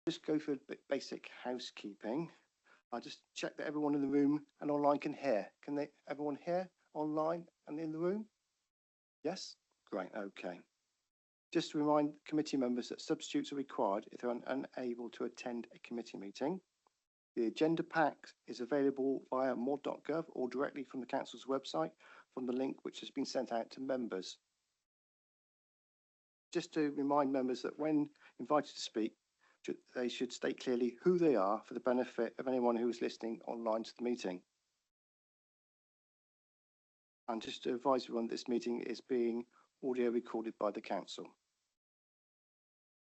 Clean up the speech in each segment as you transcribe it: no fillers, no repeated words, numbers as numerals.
Just go through a bit basic housekeeping. I'll just check that everyone in the room and online can hear. Everyone hear online and in the room? Yes? Great, okay. Just to remind committee members that substitutes are required if they're unable to attend a committee meeting. The agenda pack is available via mod.gov or directly from the council's website from the link which has been sent out to members. Just to remind members that when invited to speak, they should state clearly who they are for the benefit of anyone who is listening online to the meeting. And just to advise everyone, this meeting is being audio recorded by the council.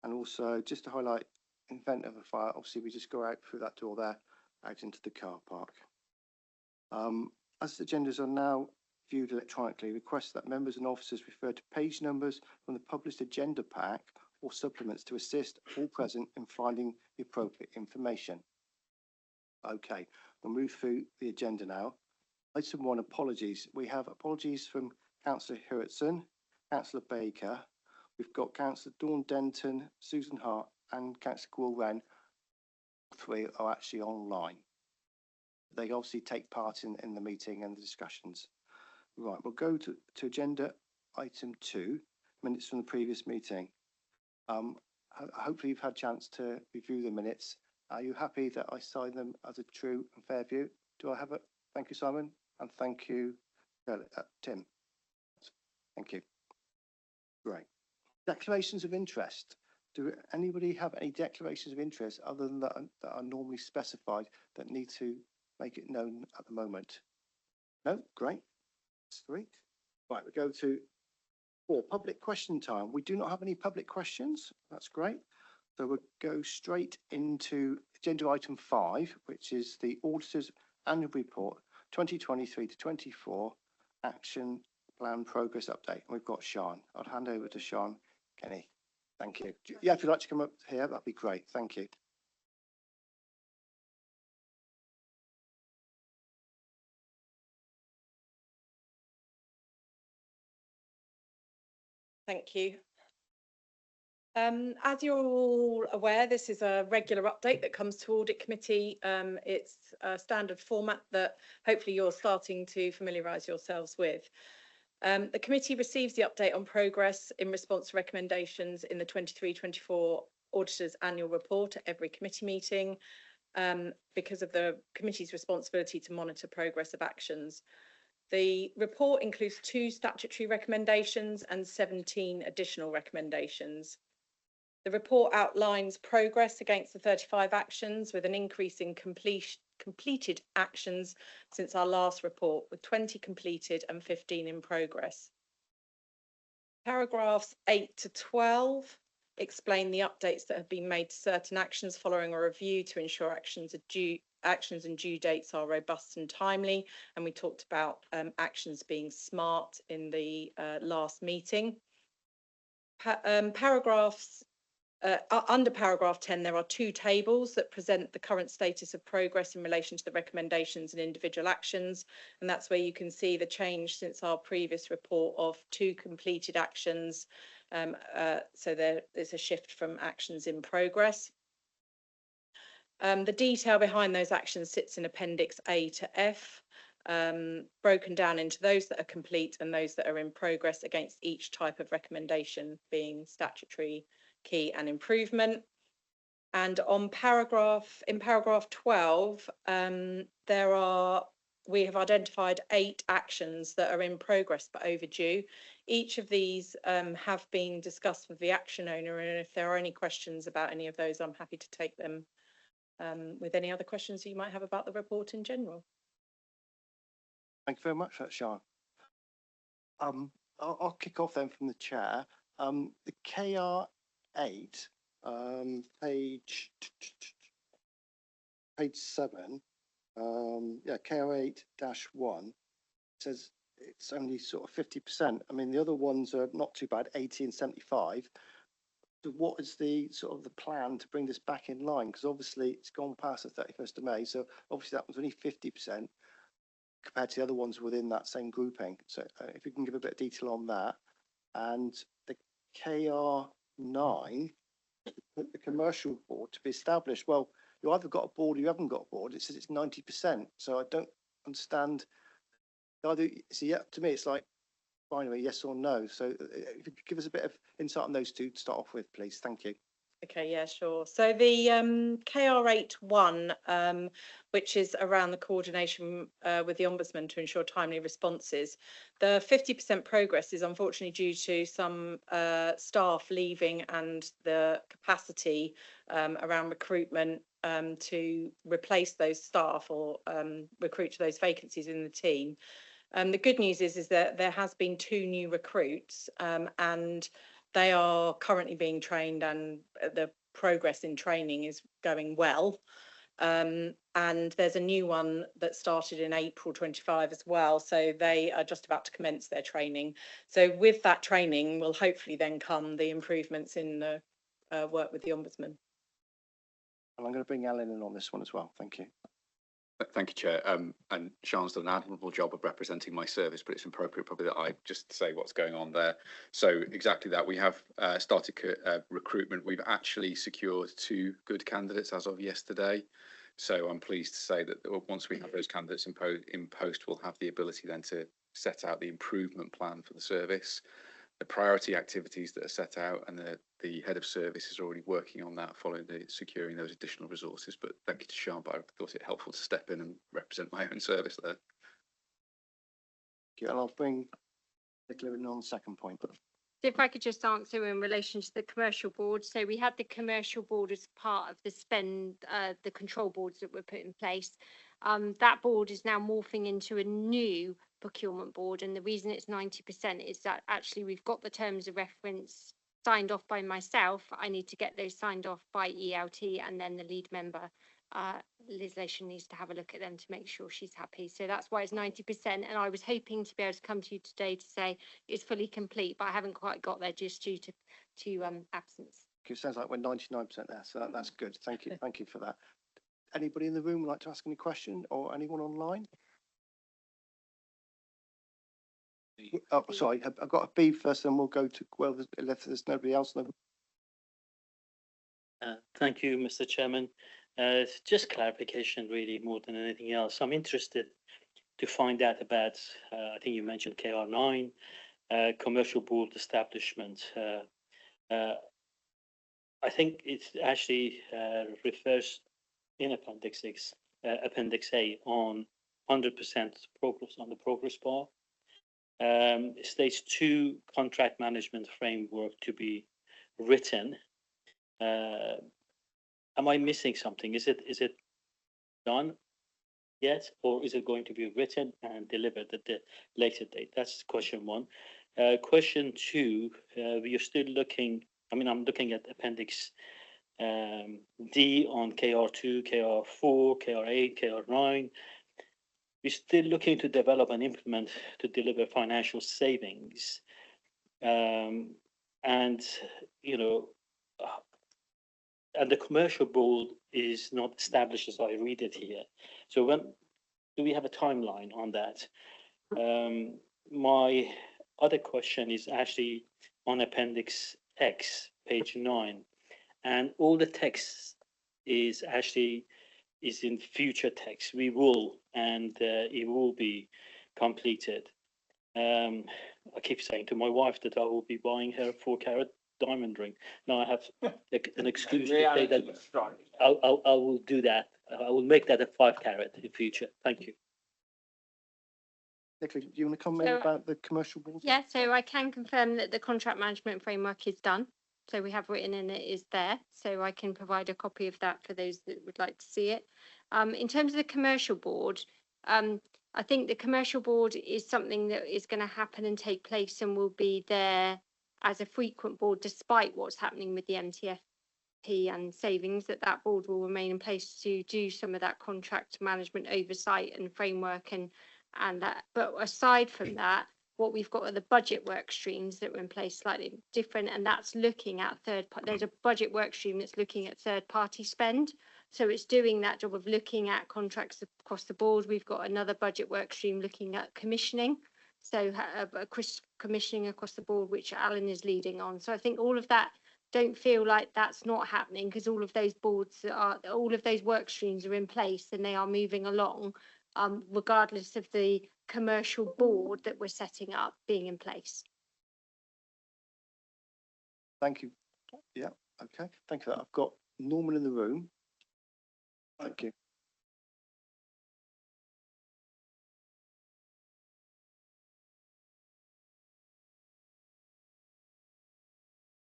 And also, just to highlight, in event of a fire, obviously we just go out through that door there, out into the car park. As the agendas are now viewed electronically, request that members and officers refer to page numbers from the published agenda pack or supplements to assist all present in finding the appropriate information. Okay, we'll move through the agenda now. Item 1, apologies. We have apologies from Councillor Hewitson, Councillor Baker. We've got Councillor Dawn Denton, Susan Hart and Councillor Gwil Wren. All three are actually online. They obviously take part in the meeting and the discussions. Right, we'll go to agenda item 2, minutes from the previous meeting. Hopefully you've had a chance to review the minutes. Are you happy that I sign them as a true and fair view? Do I have it? Thank you, Simon, and thank you, Tim. Thank you. Great. Declarations of interest. Do anybody have any declarations of interest other than that are normally specified that need to make it known at the moment? No? Great. That's 3. Right, we go to 4, public question time. We do not have any public questions. That's great. So we'll go straight into agenda item 5, which is the Auditor's Annual Report 2023 to 24 Action Plan Progress Update. And we've got Sean. I'll hand over to Sean Kenny. Thank you. Yeah, if you'd like to come up here, that'd be great. Thank you. Thank you. As you're all aware, this is a regular update that comes to Audit Committee. It's a standard format that hopefully you're starting to familiarise yourselves with. The committee receives the update on progress in response to recommendations in the 23-24 Auditor's Annual Report at every committee meeting because of the committee's responsibility to monitor progress of actions. The report includes 2 statutory recommendations and 17 additional recommendations. The report outlines progress against the 35 actions with an increase in completed actions since our last report, with 20 completed and 15 in progress. Paragraphs 8 to 12 explain the updates that have been made to certain actions following a review to ensure actions and due dates are robust and timely, and we talked about actions being smart in the last meeting. Under paragraph 10, there are 2 tables that present the current status of progress in relation to the recommendations and individual actions, and that's where you can see the change since our previous report of 2 completed actions. So there's a shift from actions in progress. The detail behind those actions sits in Appendix A to F, broken down into those that are complete and those that are in progress against each type of recommendation, being statutory, key and improvement. And in paragraph 12, we have identified 8 actions that are in progress but overdue. Each of these have been discussed with the action owner, and if there are any questions about any of those, I'm happy to take them with any other questions you might have about the report in general. Thank you very much for that, Sean. I'll kick off then from the chair. The KR8, page 7, KR8-1 says it's only sort of 50%. I mean, the other ones are not too bad, 80 and 75. So what is the sort of the plan to bring this back in line? Because obviously it's gone past the 31st of May, so obviously that was only 50% compared to the other ones within that same grouping. So if you can give a bit of detail on that. And the KR9, the commercial board to be established. Well, you either got a board or you haven't got a board. It says it's 90%. So I don't understand. Either, so yeah, to me, it's like finally yes or no. So if you could give us a bit of insight on those two to start off with, please. Thank you. Okay, yeah, sure. So the KR81, which is around the coordination with the Ombudsman to ensure timely responses, the 50% progress is unfortunately due to some staff leaving and the capacity around recruitment to replace those staff or recruit to those vacancies in the team. The good news is that there has been 2 new recruits and they are currently being trained and the progress in training is going well. And there's a new one that started in April 25 as well. So they are just about to commence their training. So with that training will hopefully then come the improvements in the work with the Ombudsman. And I'm going to bring Alan in on this one as well. Thank you. Thank you, Chair. And Sian's done an admirable job of representing my service, but it's appropriate probably that I just say what's going on there. So exactly that, we have started recruitment. We've actually secured 2 good candidates as of yesterday. So I'm pleased to say that once we have those candidates in post, we'll have the ability then to set out the improvement plan for the service. The priority activities that are set out, and the head of service is already working on that following the securing those additional resources. But thank you to Sian, but I thought it helpful to step in and represent my own service there. And I'll bring Nicola in on the second point. If I could just answer in relation to the commercial board. So we had the commercial board as part of the the control boards that were put in place. That board is now morphing into a new procurement board, and the reason it's 90% is that actually we've got the terms of reference signed off by myself. I need to get those signed off by ELT, and then the lead member, Liz Lation, needs to have a look at them to make sure she's happy. So that's why it's 90%. And I was hoping to be able to come to you today to say it's fully complete, but I haven't quite got there just due to absence. It sounds like we're 99% there, so that's good. Thank you. Thank you for that. Anybody in the room would like to ask any question, or anyone online? Oh, sorry, I've got a B first, and we'll go to, well, if there's nobody else. Thank you, Mr. Chairman. Just clarification, really, more than anything else. I'm interested to find out about, I think you mentioned KR9, commercial board establishment. I think it actually refers in Appendix 6, Appendix A, on 100% progress on the progress bar. It states 2 contract management framework to be written. Am I missing something? Is it done yet, or is it going to be written and delivered at the later date? That's question 1. Question 2, we are still looking. I mean, I'm looking at Appendix D on KR2, KR4, KR8, KR9. We're still looking to develop and implement to deliver financial savings, and you know, and the commercial board is not established as I read it here. So when do we have a timeline on that? My other question is actually on Appendix X, page 9, and all the text is actually in future text. We will, and it will be completed. I keep saying to my wife that I will be buying her a 4-carat diamond ring. Now I have an excuse to say that I will do that. I will make that a 5-carat in future. Thank you. Nicola, do you want to comment about the commercial board? Yeah, so I can confirm that the contract management framework is done. So we have written and it is there. So I can provide a copy of that for those that would like to see it. In terms of the commercial board, I think the commercial board is something that is going to happen and take place and will be there as a frequent board, despite what's happening with the MTFP and savings, that board will remain in place to do some of that contract management oversight and framework and that. But aside from that, what we've got are the budget work streams that were in place slightly different, and that's looking at there's a budget work stream that's looking at third-party spend. So it's doing that job of looking at contracts across the board. We've got another budget work stream looking at commissioning. So commissioning across the board, which Alan is leading on. So I think all of that don't feel like that's not happening because all of those all of those work streams are in place and they are moving along, regardless of the commercial board that we're setting up being in place. Thank you. Yeah, okay, thank you for that. I've got Norman in the room. Thank you.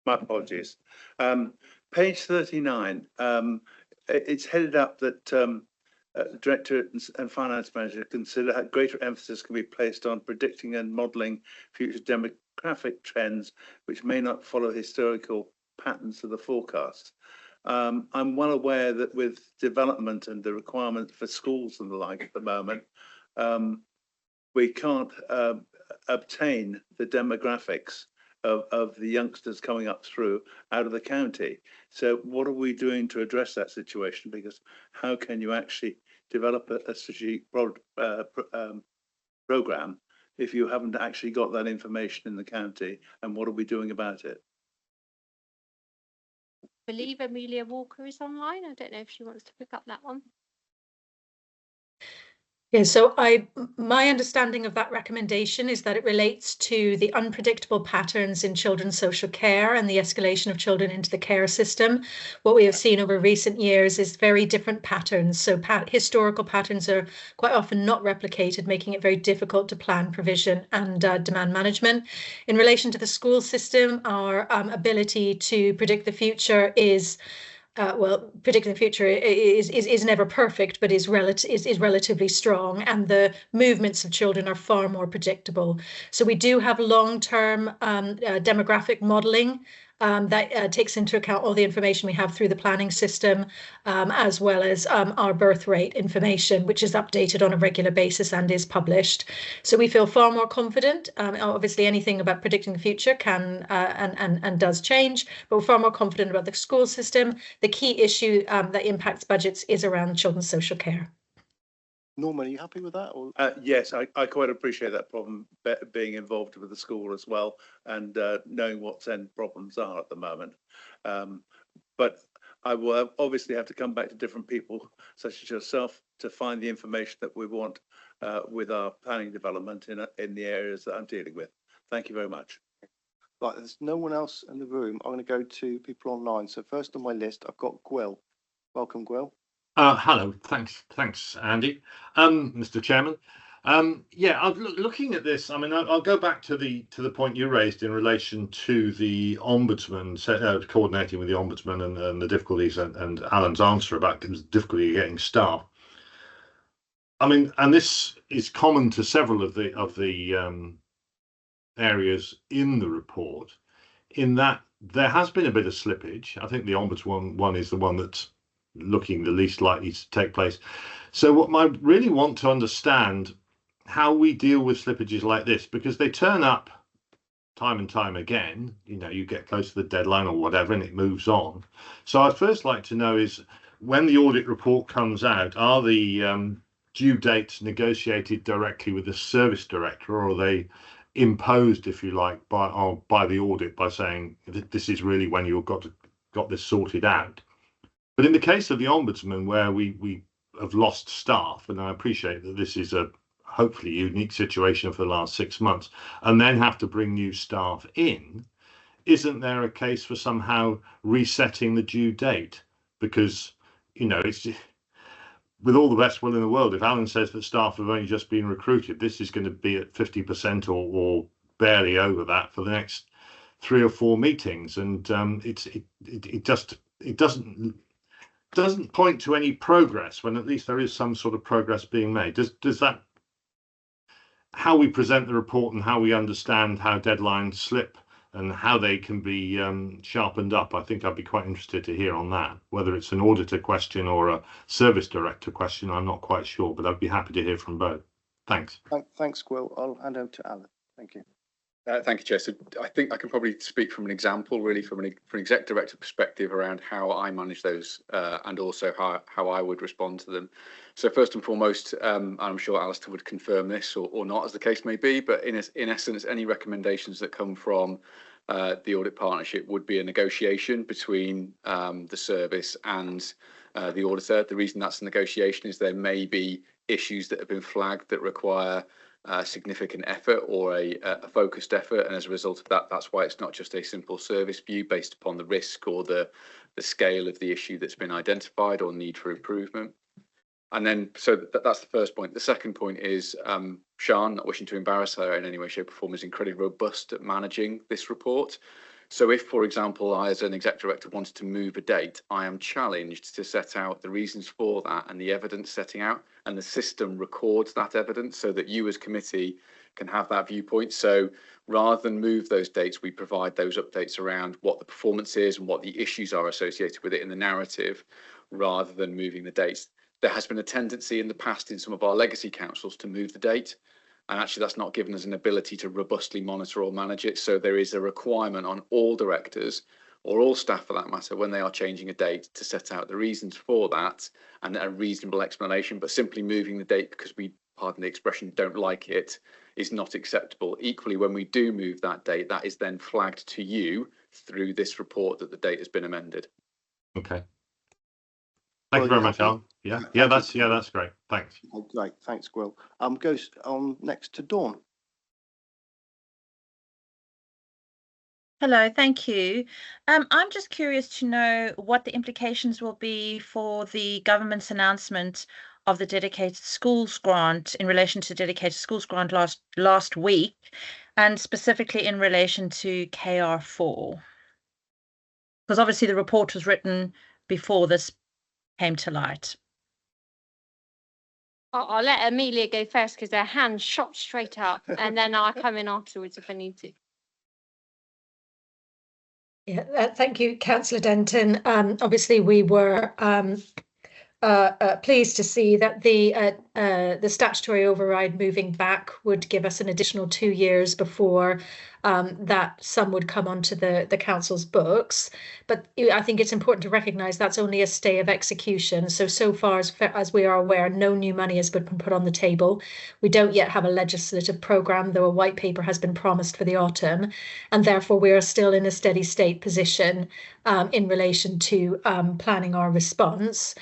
My apologies. Page 39, it's headed up that the Director and Finance Manager consider how greater emphasis can be placed on predicting and modelling future demographic trends which may not follow historical patterns of the forecast. I'm well aware that with development and the requirement for schools and the like at the moment, we can't obtain the demographics of the youngsters coming up through out of the county. So what are we doing to address that situation? Because how can you actually develop a strategic program if you haven't actually got that information in the county, and what are we doing about it? I believe Amelia Walker is online. I don't know if she wants to pick up that one. Yeah, so my understanding of that recommendation is that it relates to the unpredictable patterns in children's social care and the escalation of children into the care system. What we have seen over recent years is very different patterns. So historical patterns are quite often not replicated, making it very difficult to plan provision and demand management. In relation to the school system, our ability to predict the future is predicting the future is never perfect, but is relatively strong, and the movements of children are far more predictable. So we do have long-term demographic modelling that takes into account all the information we have through the planning system, as well as our birth rate information, which is updated on a regular basis and is published. So we feel far more confident. Obviously, anything about predicting the future can and does change, but we're far more confident about the school system. The key issue that impacts budgets is around children's social care. Norman, are you happy with that? Or Yes, I quite appreciate that problem being involved with the school as well, and knowing what end problems are at the moment. But I will obviously have to come back to different people, such as yourself, to find the information that we want with our planning development in the areas that I'm dealing with. Thank you very much. right, there's no one else in the room. I'm going to go to people online. So first on my list, I've got Gwyl. Welcome, Gwyl. Hello, thanks, Andy. Mr. Chairman. Yeah, looking at this, I mean, I'll go back to the point you raised in relation to the ombudsman, coordinating with the ombudsman and the difficulties, and Alan's answer about the difficulty of getting staff. I mean, and this is common to several of the areas in the report, in that there has been a bit of slippage. I think the ombudsman one is the one that's looking the least likely to take place. So what I really want to understand how we deal with slippages like this, because they turn up time and time again. You know, you get close to the deadline or whatever and it moves on. So I'd first like to know is, when the audit report comes out, are the due dates negotiated directly with the service director, or are they imposed, if you like, by the audit, by saying that this is really when you've got this sorted out? But in the case of the ombudsman, where we have lost staff, and I appreciate that this is a hopefully unique situation for the last 6 months, and then have to bring new staff in, isn't there a case for somehow resetting the due date? Because, you know, it's with all the best will in the world, if Alan says that staff have only just been recruited, this is going to be at 50% or barely over that for the next 3 or 4 meetings, and it doesn't point to any progress, when at least there is some sort of progress being made. Does that, how we present the report and how we understand how deadlines slip and how they can be sharpened up, I think I'd be quite interested to hear on that. Whether it's an auditor question or a service director question, I'm not quite sure, but I'd be happy to hear from both. Thanks. Thanks, Gwyl. I'll hand over to Alan. Thank you. Thank you, Chair. So I think I can probably speak from an example, really, from an exec director perspective around how I manage those and also how I would respond to them. So first and foremost, I'm sure Alistair would confirm this or not, as the case may be, but in essence, any recommendations that come from the audit partnership would be a negotiation between the service and the auditor. The reason that's a negotiation is there may be issues that have been flagged that require significant effort or a focused effort, and as a result of that, that's why it's not just a simple service view based upon the risk or the scale of the issue that's been identified or need for improvement. And then, so that's the first point. The second point is Sian, not wishing to embarrass her in any way, shape or form, is incredibly robust at managing this report. So if, for example, I as an exec director wanted to move a date, I am challenged to set out the reasons for that and the evidence setting out, and the system records that evidence so that you as committee can have that viewpoint. So rather than move those dates, we provide those updates around what the performance is and what the issues are associated with it in the narrative, rather than moving the dates. There has been a tendency in the past in some of our legacy councils to move the date, and actually that's not given us an ability to robustly monitor or manage it. So there is a requirement on all directors, or all staff for that matter, when they are changing a date, to set out the reasons for that and a reasonable explanation. But simply moving the date because we, pardon the expression, don't like it is not acceptable. Equally, when we do move that date, that is then flagged to you through this report that the date has been amended. Okay. Thank you very much, Alan. Yeah, that's great. Thanks. Great, thanks, Will. Goes on next to Dawn. Hello, thank you. I'm just curious to know what the implications will be for the government's announcement of the dedicated schools grant in relation to dedicated schools grant last week, and specifically in relation to KR4. Because obviously the report was written before this came to light. I'll let Amelia go first because her hand shot straight up, and then I'll come in afterwards if I need to. Yeah, thank you, Councillor Denton. Obviously, we were pleased to see that the statutory override moving back would give us an additional 2 years before that sum would come onto the council's books. But I think it's important to recognise that's only a stay of execution. So far as we are aware, no new money has been put on the table. We don't yet have a legislative programme, though a white paper has been promised for the autumn, and therefore we are still in a steady state position in relation to planning our response.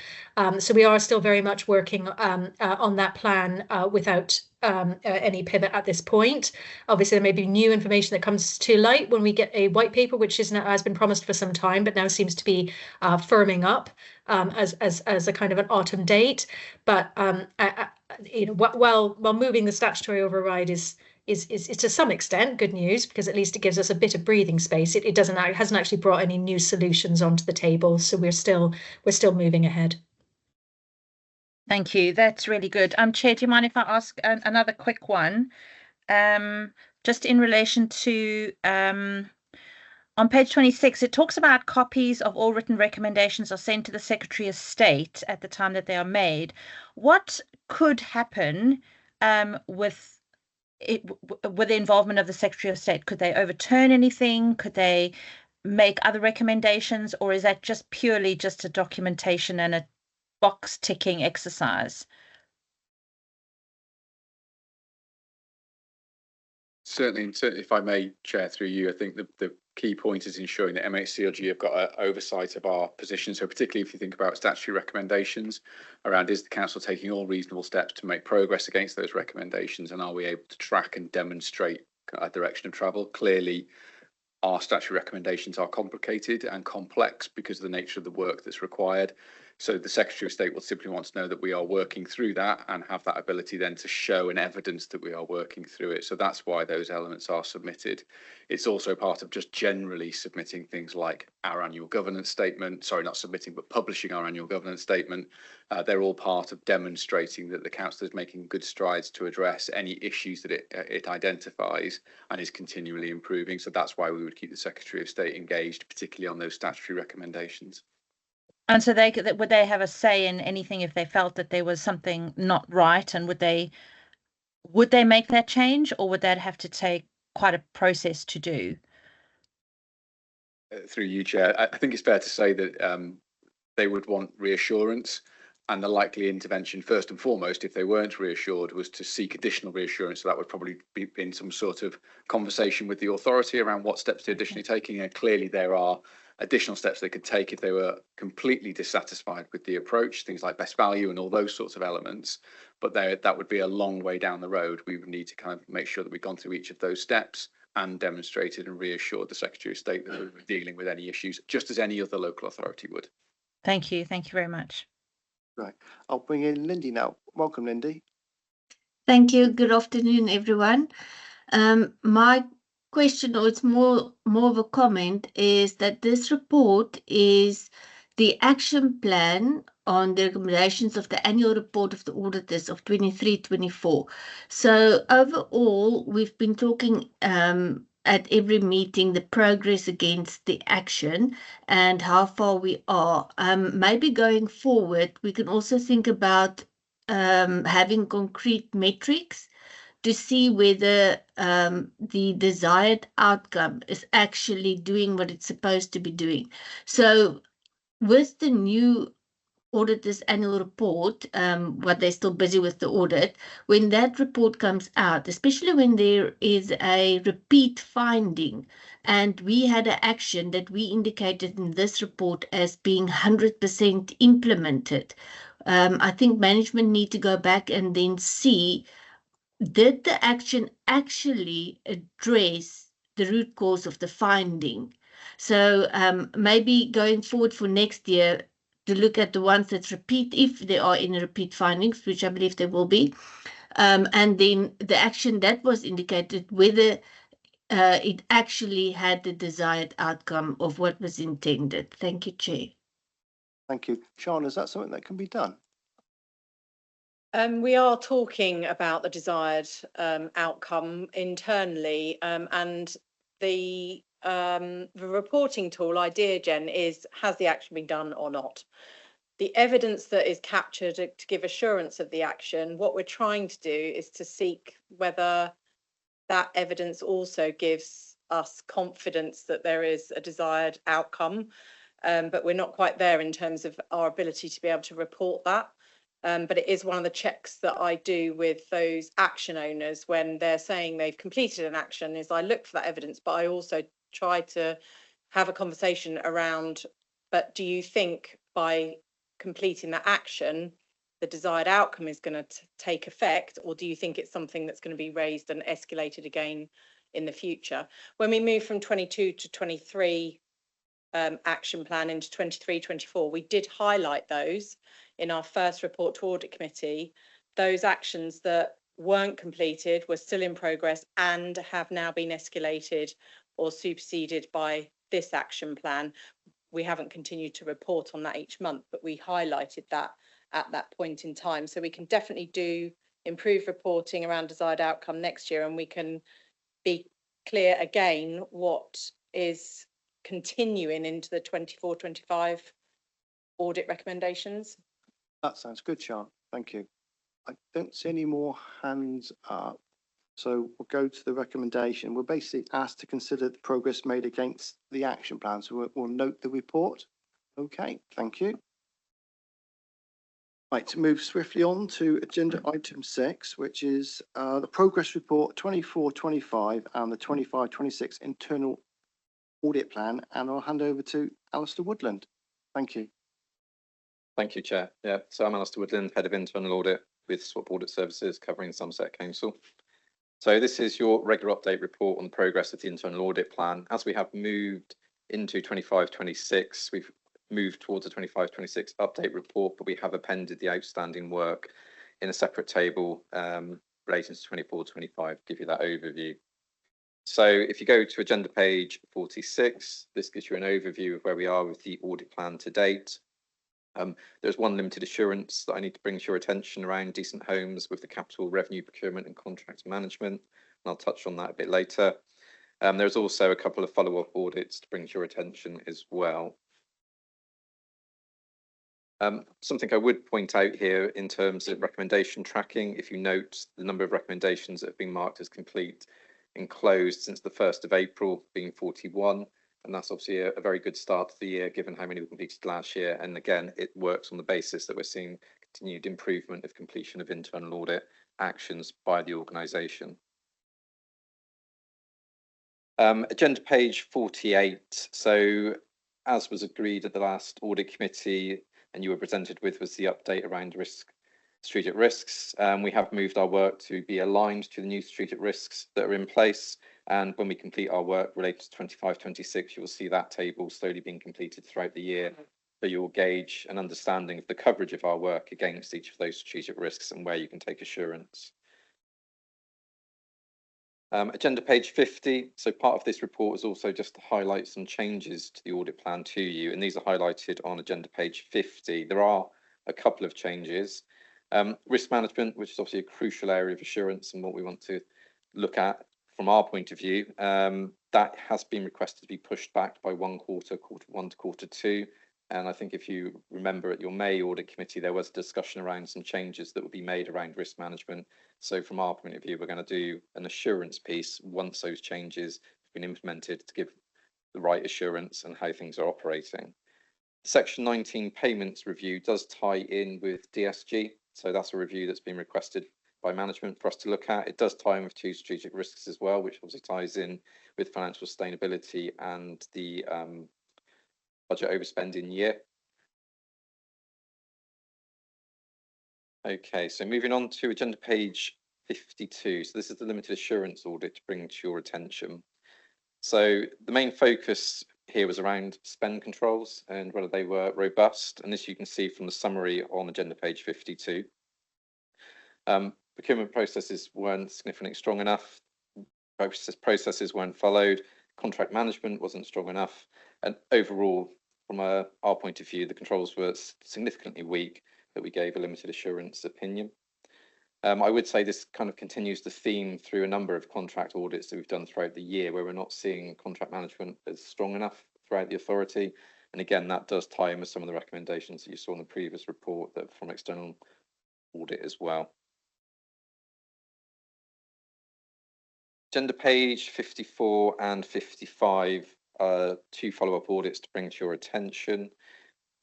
So we are still very much working on that plan without any pivot at this point. Obviously, there may be new information that comes to light when we get a white paper, which has been promised for some time, but now seems to be firming up as a kind of an autumn date. But while moving the statutory override is to some extent good news, because at least it gives us a bit of breathing space. It hasn't actually brought any new solutions onto the table, so we're still moving ahead. Thank you. That's really good. Chair, do you mind if I ask another quick one? Just in relation to on page 26, it talks about copies of all written recommendations are sent to the Secretary of State at the time that they are made. What could happen with the involvement of the Secretary of State? Could they overturn anything? Could they make other recommendations, or is that just purely just a documentation and a box ticking exercise? Certainly, if I may, Chair, through you, I think the key point is ensuring that MHCLG have got an oversight of our position. So particularly if you think about statutory recommendations around, is the council taking all reasonable steps to make progress against those recommendations, and are we able to track and demonstrate a direction of travel? Clearly, our statutory recommendations are complicated and complex because of the nature of the work that's required. So the Secretary of State will simply want to know that we are working through that and have that ability then to show and evidence that we are working through it. So that's why those elements are submitted. It's also part of just generally submitting things like our annual governance statement, sorry, not submitting, but publishing our annual governance statement. They're all part of demonstrating that the council is making good strides to address any issues that it identifies and is continually improving. So that's why we would keep the Secretary of State engaged, particularly on those statutory recommendations. And so would they have a say in anything if they felt that there was something not right, and would they make that change, or would that have to take quite a process to do? Through you, Chair, I think it's fair to say that they would want reassurance. And the likely intervention, first and foremost, if they weren't reassured, was to seek additional reassurance. So that would probably be in some sort of conversation with the authority around what steps they're additionally taking. And clearly there are additional steps they could take if they were completely dissatisfied with the approach, things like best value and all those sorts of elements. But that would be a long way down the road. We would need to kind of make sure that we've gone through each of those steps and demonstrated and reassured the Secretary of State that we were dealing with any issues, just as any other local authority would. Thank you. Thank you very much. Right. I'll bring in Lindy now. Welcome, Lindy. Thank you. Good afternoon, everyone. My question, or it's more of a comment, is that this report is the action plan on the recommendations of the annual report of the auditors of 23-24. So overall, we've been talking at every meeting the progress against the action and how far we are. Maybe going forward, we can also think about having concrete metrics to see whether the desired outcome is actually doing what it's supposed to be doing. So with the new auditor's annual report, what they're still busy with the audit, when that report comes out, especially when there is a repeat finding, and we had an action that we indicated in this report as being 100% implemented, I think management need to go back and then see, did the action actually address the root cause of the finding? So maybe going forward for next year, to look at the ones that repeat, if there are any repeat findings, which I believe there will be, and then the action that was indicated, whether it actually had the desired outcome of what was intended. Thank you, Chair. Thank you. Sean, is that something that can be done? We are talking about the desired outcome internally, and the reporting tool, IdeaGen, has the action been done or not? The evidence that is captured to give assurance of the action, what we're trying to do is to seek whether that evidence also gives us confidence that there is a desired outcome, but we're not quite there in terms of our ability to be able to report that. But it is one of the checks that I do with those action owners when they're saying they've completed an action, is I look for that evidence, but I also try to have a conversation around, but do you think by completing that action, the desired outcome is going to take effect, or do you think it's something that's going to be raised and escalated again in the future? When we move from 22 to 23 action plan into 23-24, we did highlight those in our first report to Audit Committee. Those actions that weren't completed were still in progress and have now been escalated or superseded by this action plan. We haven't continued to report on that each month, but we highlighted that at that point in time. So we can definitely do improved reporting around desired outcome next year, and we can be clear again what is continuing into the 24-25 audit recommendations. That sounds good, Sean. Thank you. I don't see any more hands up. So we'll go to the recommendation. We're basically asked to consider the progress made against the action plan. So we'll note the report. Okay, thank you. Right, to move swiftly on to agenda item 6, which is the progress report 24-25 and the 25-26 internal audit plan. And I'll hand over to Alistair Woodland. Thank you. Thank you, Chair. Yeah, so I'm Alistair Woodland, Head of Internal Audit with Swap Audit Services covering Somerset Council. So this is your regular update report on the progress of the internal audit plan. As we have moved into 25-26, we've moved towards a 25-26 update report, but we have appended the outstanding work in a separate table relating to 24-25, give you that overview. So if you go to agenda page 46, this gives you an overview of where we are with the audit plan to date. There's one limited assurance that I need to bring to your attention around decent homes with the capital revenue procurement and contract management, and I'll touch on that a bit later. There's also a couple of follow-up audits to bring to your attention as well. Something I would point out here in terms of recommendation tracking, if you note the number of recommendations that have been marked as complete and closed since the 1st of April being 41. And that's obviously a very good start to the year, given how many were completed last year. And again, it works on the basis that we're seeing continued improvement of completion of internal audit actions by the organisation. Agenda page 48. So as was agreed at the last audit committee and you were presented with was the update around strategic risks. We have moved our work to be aligned to the new strategic risks that are in place. And when we complete our work related to 25-26, you will see that table slowly being completed throughout the year. So you'll gauge an understanding of the coverage of our work against each of those strategic risks and where you can take assurance. Agenda page 50. So part of this report is also just to highlight some changes to the audit plan to you, and these are highlighted on agenda page 50. There are a couple of changes. Risk management, which is obviously a crucial area of assurance and what we want to look at from our point of view, that has been requested to be pushed back by quarter 1 to quarter 2. And I think if you remember at your May audit committee, there was a discussion around some changes that would be made around risk management. So from our point of view, we're going to do an assurance piece once those changes have been implemented to give the right assurance and how things are operating. Section 19 payments review does tie in with DSG. So that's a review that's been requested by management for us to look at. It does tie in with 2 strategic risks as well, which obviously ties in with financial sustainability and the budget overspending year. Okay, so moving on to agenda page 52. So this is the limited assurance audit to bring to your attention. So the main focus here was around spend controls and whether they were robust. And this you can see from the summary on agenda page 52. Procurement processes weren't significantly strong enough. Processes weren't followed. Contract management wasn't strong enough. And overall, from our point of view, the controls were significantly weak, that we gave a limited assurance opinion. I would say this kind of continues the theme through a number of contract audits that we've done throughout the year, where we're not seeing contract management as strong enough throughout the authority. And again, that does tie in with some of the recommendations that you saw in the previous report that from external audit as well. Agenda page 54 and 55 are 2 follow-up audits to bring to your attention.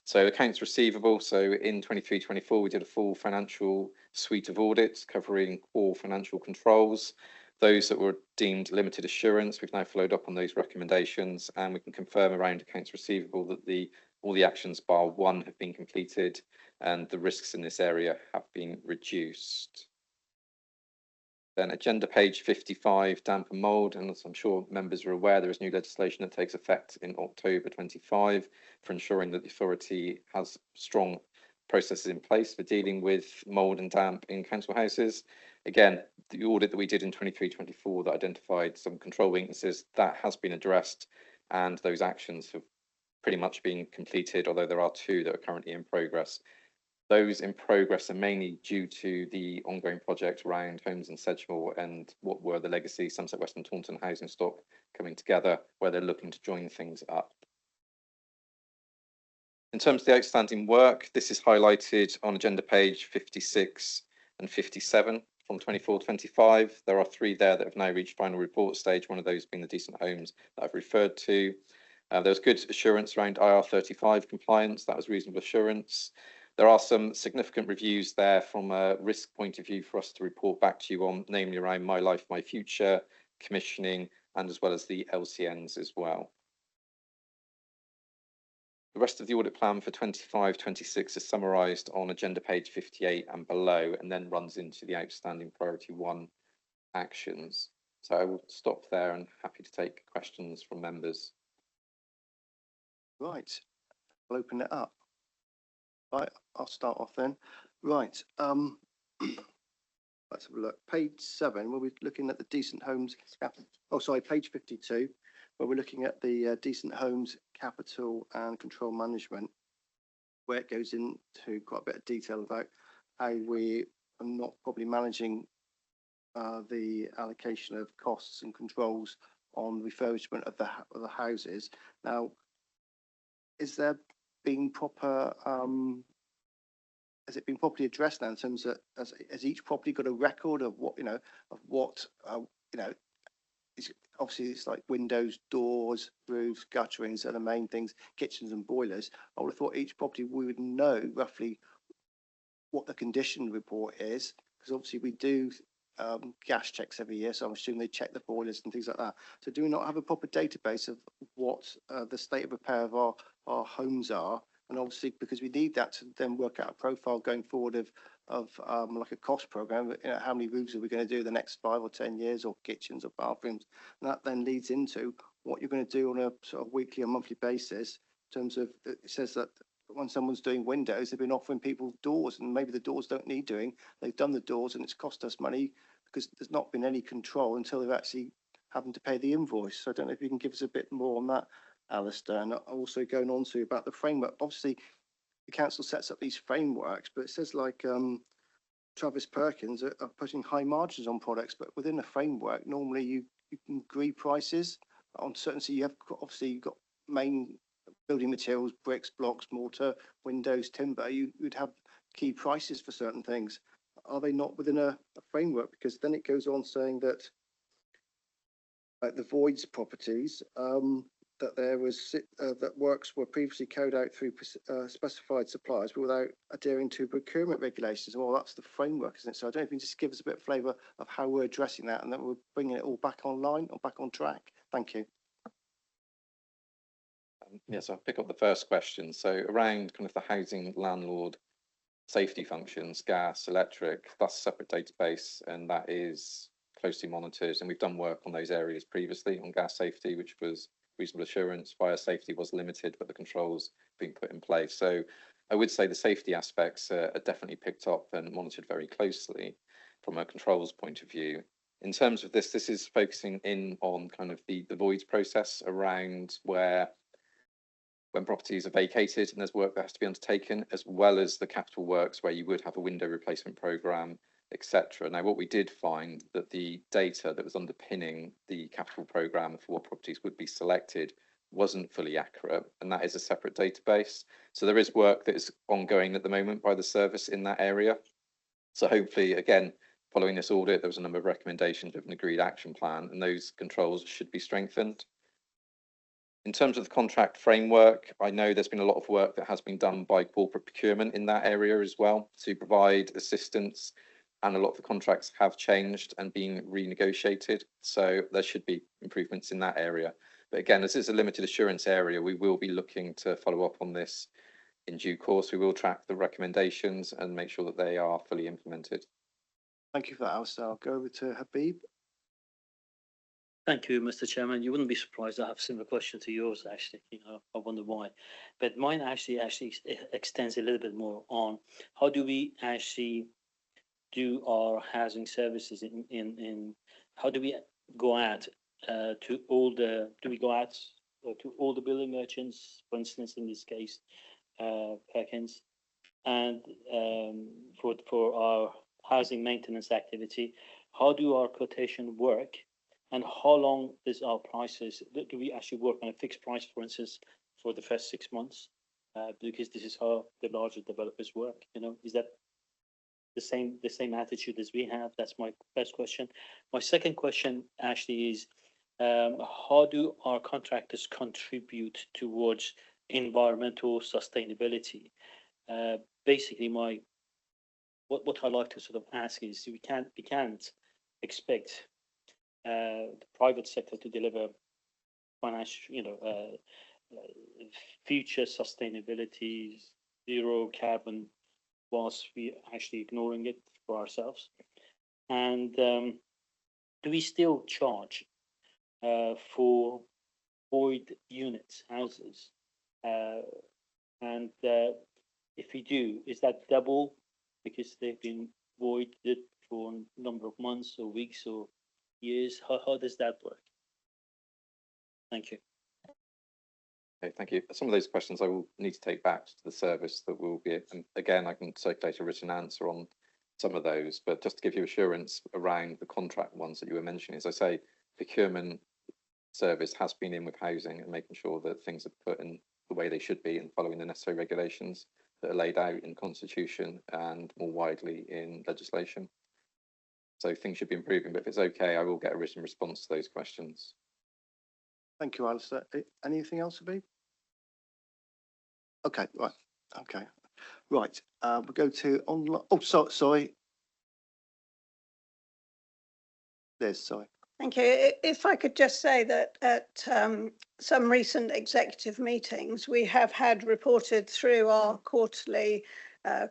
So accounts receivable. So in 23-24, we did a full financial suite of audits covering core financial controls. Those that were deemed limited assurance, we've now followed up on those recommendations, and we can confirm around accounts receivable that all the actions bar 1 have been completed and the risks in this area have been reduced. Then agenda page 55, damp and mould, and as I'm sure members are aware, there is new legislation that takes effect in October 25 for ensuring that the authority has strong processes in place for dealing with mould and damp in council houses. Again, the audit that we did in 23-24 that identified some control weaknesses, that has been addressed, and those actions have pretty much been completed, although there are 2 that are currently in progress. Those in progress are mainly due to the ongoing project around Holmes and Sedgemoor and what were the legacy Somerset West and Taunton housing stock coming together, where they're looking to join things up. In terms of the outstanding work, this is highlighted on agenda page 56 and 57 from 24-25. There are 3 there that have now reached final report stage, one of those being the decent homes that I've referred to. There was good assurance around IR35 compliance, that was reasonable assurance. There are some significant reviews there from a risk point of view for us to report back to you on, namely around My Life, My Future, commissioning, and as well as the LCNs as well. The rest of the audit plan for 25-26 is summarised on agenda page 58 and below, and then runs into the outstanding priority 1 actions. So I will stop there and happy to take questions from members. Right, I'll open it up. Right, I'll start off then. Right, let's have a look. Page 7, we'll be looking at the decent homes. Oh, sorry, page 52, where we're looking at the decent homes capital and control management, where it goes into quite a bit of detail about how we are not probably managing the allocation of costs and controls on refurbishment of the houses. Now, is there been proper has it been properly addressed now in terms of has each property got a record of what obviously it's like windows, doors, roofs, gutterings are the main things, kitchens and boilers. I would have thought each property we would know roughly what the condition report is, because obviously we do gas checks every year, so I'm assuming they check the boilers and things like that. So do we not have a proper database of what the state of repair of our homes are? And obviously, because we need that to then work out a profile going forward of like a cost program, you know, how many roofs are we going to do the next 5 or 10 years, or kitchens or bathrooms? And that then leads into what you're going to do on a sort of weekly or monthly basis in terms of, it says that when someone's doing windows, they've been offering people doors, and maybe the doors don't need doing. They've done the doors and it's cost us money because there's not been any control until they're actually having to pay the invoice. So I don't know if you can give us a bit more on that, Alistair. And also going on to about the framework. Obviously, the council sets up these frameworks, but it says like Travis Perkins are putting high margins on products, but within a framework, normally you can agree prices on certain. So you have obviously you've got main building materials, bricks, blocks, mortar, windows, timber. You'd have key prices for certain things. Are they not within a framework? Because then it goes on saying that the voids properties, that there was that works were previously carried out through specified suppliers, but without adhering to procurement regulations. Well, that's the framework, isn't it? So I don't know if you can just give us a bit of flavour of how we're addressing that, and then we're bringing it all back online or back on track. Thank you. Yes, I'll pick up the first question. So around kind of the housing landlord safety functions, gas, electric, that's a separate database, and that is closely monitored. And we've done work on those areas previously on gas safety, which was reasonable assurance. Fire safety was limited, but the controls being put in place. So I would say the safety aspects are definitely picked up and monitored very closely from a controls point of view. In terms of this is focusing in on kind of the voids process around when properties are vacated and there's work that has to be undertaken, as well as the capital works where you would have a window replacement programme, etc. Now, what we did find that the data that was underpinning the capital programme for what properties would be selected wasn't fully accurate, and that is a separate database. So there is work that is ongoing at the moment by the service in that area. So hopefully, again, following this audit, there was a number of recommendations of an agreed action plan, and those controls should be strengthened. In terms of the contract framework, I know there's been a lot of work that has been done by corporate procurement in that area as well to provide assistance, and a lot of the contracts have changed and been renegotiated. So there should be improvements in that area. But again, this is a limited assurance area. We will be looking to follow up on this in due course. We will track the recommendations and make sure that they are fully implemented. Thank you for that, Alistair. I'll go over to Habib. Thank you, Mr. Chairman. You wouldn't be surprised I have a similar question to yours, actually. You know, I wonder why. But mine actually extends a little bit more on how do we actually do our housing services in how do we go out to all the building merchants, for instance, in this case, Perkins, and for our housing maintenance activity, how do our quotation work? And how long is our prices? Do we actually work on a fixed price, for instance, for the first 6 months? Because this is how the larger developers work. You know, is that the same attitude as we have? That's my first question. My second question actually is, how do our contractors contribute towards environmental sustainability? Basically, what I like to sort of ask is, we can't expect the private sector to deliver financial, future sustainability, zero carbon, whilst we actually ignoring it for ourselves. And do we still charge for void units, houses? And if we do, is that double because they've been voided for a number of months or weeks or years? How does that work? Thank you. Okay, thank you. Some of those questions I will need to take back to the service that will be, and again, I can circulate a written answer on some of those, but just to give you assurance around the contract ones that you were mentioning, as I say, procurement service has been in with housing and making sure that things are put in the way they should be and following the necessary regulations that are laid out in Constitution and more widely in legislation. So things should be improving, but if it's okay, I will get a written response to those questions. Thank you, Alistair. Anything else, Habib? Okay, right. Okay. Right, we'll go to online. Oh, sorry. Sorry. Thank you. If I could just say that at some recent executive meetings, we have had reported through our quarterly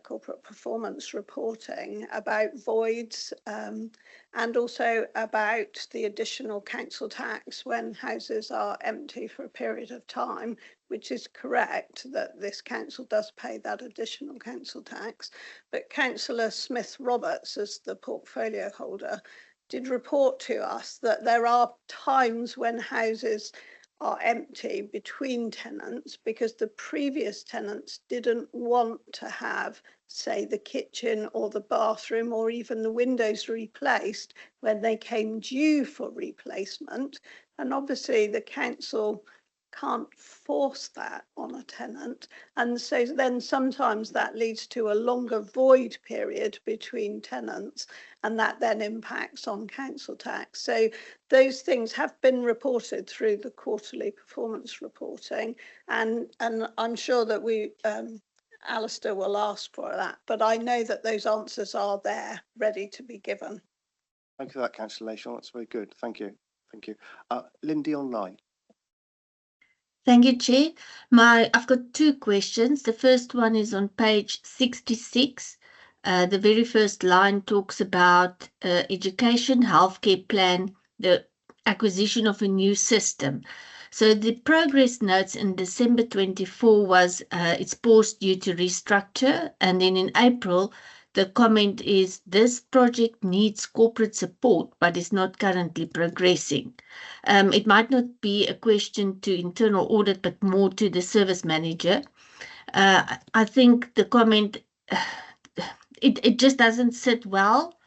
corporate performance reporting about voids and also about the additional council tax when houses are empty for a period of time, which is correct that this council does pay that additional council tax. But Councillor Smith-Roberts, as the portfolio holder, did report to us that there are times when houses are empty between tenants because the previous tenants didn't want to have, say, the kitchen or the bathroom or even the windows replaced when they came due for replacement. And obviously the council can't force that on a tenant. And so then sometimes that leads to a longer void period between tenants, and that then impacts on council tax. So those things have been reported through the quarterly performance reporting, and I'm sure that we Alistair will ask for that, but I know that those answers are there ready to be given. Thank you for that, Councillor Lashon. That's very good. Thank you. Thank you. Lindy online. Thank you, Chair. I've got two questions. The first one is on page 66. The very first line talks about education, healthcare plan, the acquisition of a new system. So the progress notes in December 24 was it's paused due to restructure, and then in April the comment is this project needs corporate support but is not currently progressing. It might not be a question to internal audit, but more to the service manager. I think the comment, it just doesn't sit well.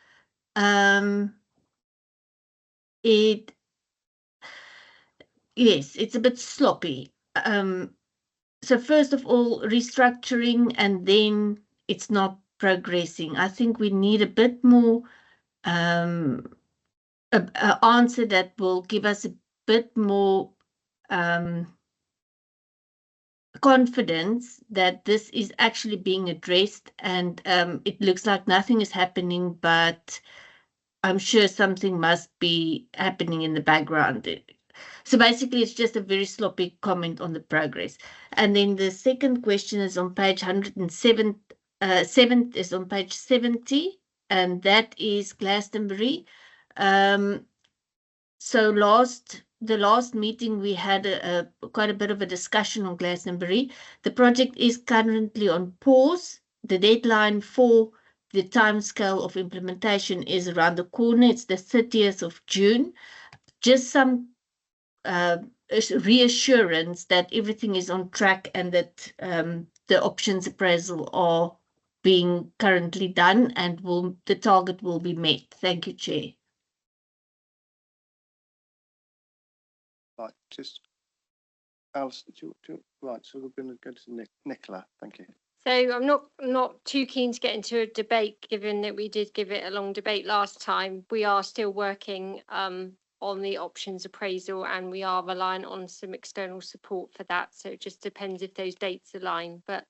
Yes, it's a bit sloppy. So first of all, restructuring, and then it's not progressing. I think we need a bit more an answer that will give us a bit more confidence that this is actually being addressed, and it looks like nothing is happening, but I'm sure something must be happening in the background. So basically, it's just a very sloppy comment on the progress. And then the second question is on page 107, is on page 70, and that is Glastonbury. So the last meeting we had quite a bit of a discussion on Glastonbury. The project is currently on pause. The deadline for the timescale of implementation is around the corner. It's the 30th of June. Just some reassurance that everything is on track and that the options appraisal are being currently done and the target will be met. Thank you, Chair. Right, just Alistair, right, so we're going to go to Nicola. Thank you. So I'm not too keen to get into a debate, given that we did give it a long debate last time. We are still working on the options appraisal, and we are reliant on some external support for that. So it just depends if those dates align. But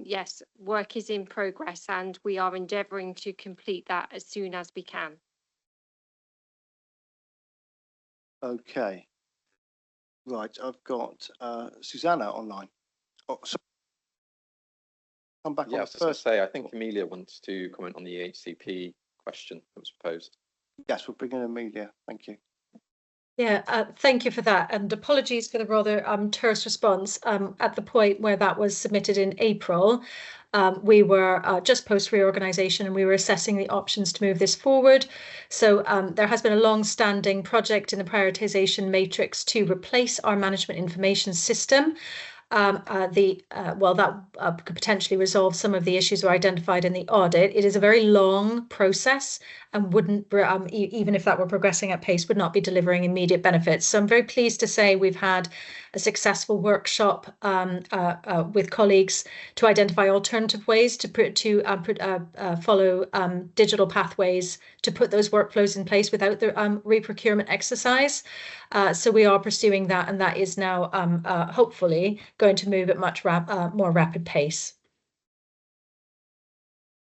yes, work is in progress, and we are endeavouring to complete that as soon as we can. Okay. Right, I've got Susanna online. Oh, so come back on I the was just going to first. say, I think Amelia wants to comment on the HCP question that was posed. Yes, we'll bring in Amelia. Thank you. Yeah, thank you for that, and apologies for the rather terse response. At the point where that was submitted in April, we were just post reorganisation, and we were assessing the options to move this forward. So there has been a long-standing project in the prioritisation matrix to replace our management information system. That could potentially resolve some of the issues were identified in the audit. It is a very long process and wouldn't, even if that were progressing at pace, would not be delivering immediate benefits. So I'm very pleased to say we've had a successful workshop with colleagues to identify alternative ways to follow digital pathways to put those workflows in place without the re-procurement exercise. So we are pursuing that, and that is now hopefully going to move at much more rapid pace.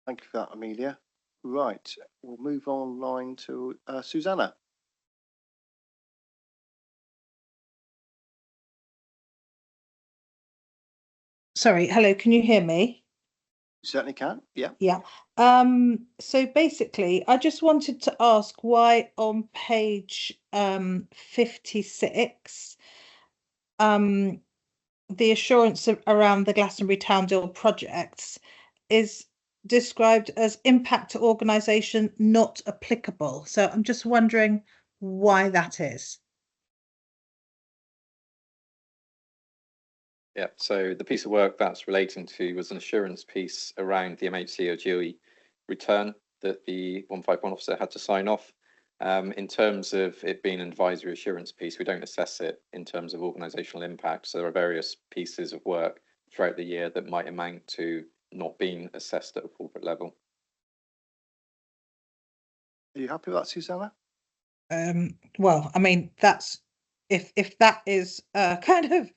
Thank you for that, Amelia. Right, we'll move online to Susanna. Sorry, hello, can you hear me? You certainly can. Yeah. Yeah. So basically, I just wanted to ask why on page 56, the assurance around the Glastonbury Town Deal projects is described as impact to organisation not applicable. So I'm just wondering why that is. Yeah, so the piece of work that's relating to was an assurance piece around the MHCOGE return that the 151 officer had to sign off. In terms of it being an advisory assurance piece, we don't assess it in terms of organisational impact. So there are various pieces of work throughout the year that might amount to not being assessed at a corporate level. Are you happy with that, Susanna? Well, I mean, that's if that is kind of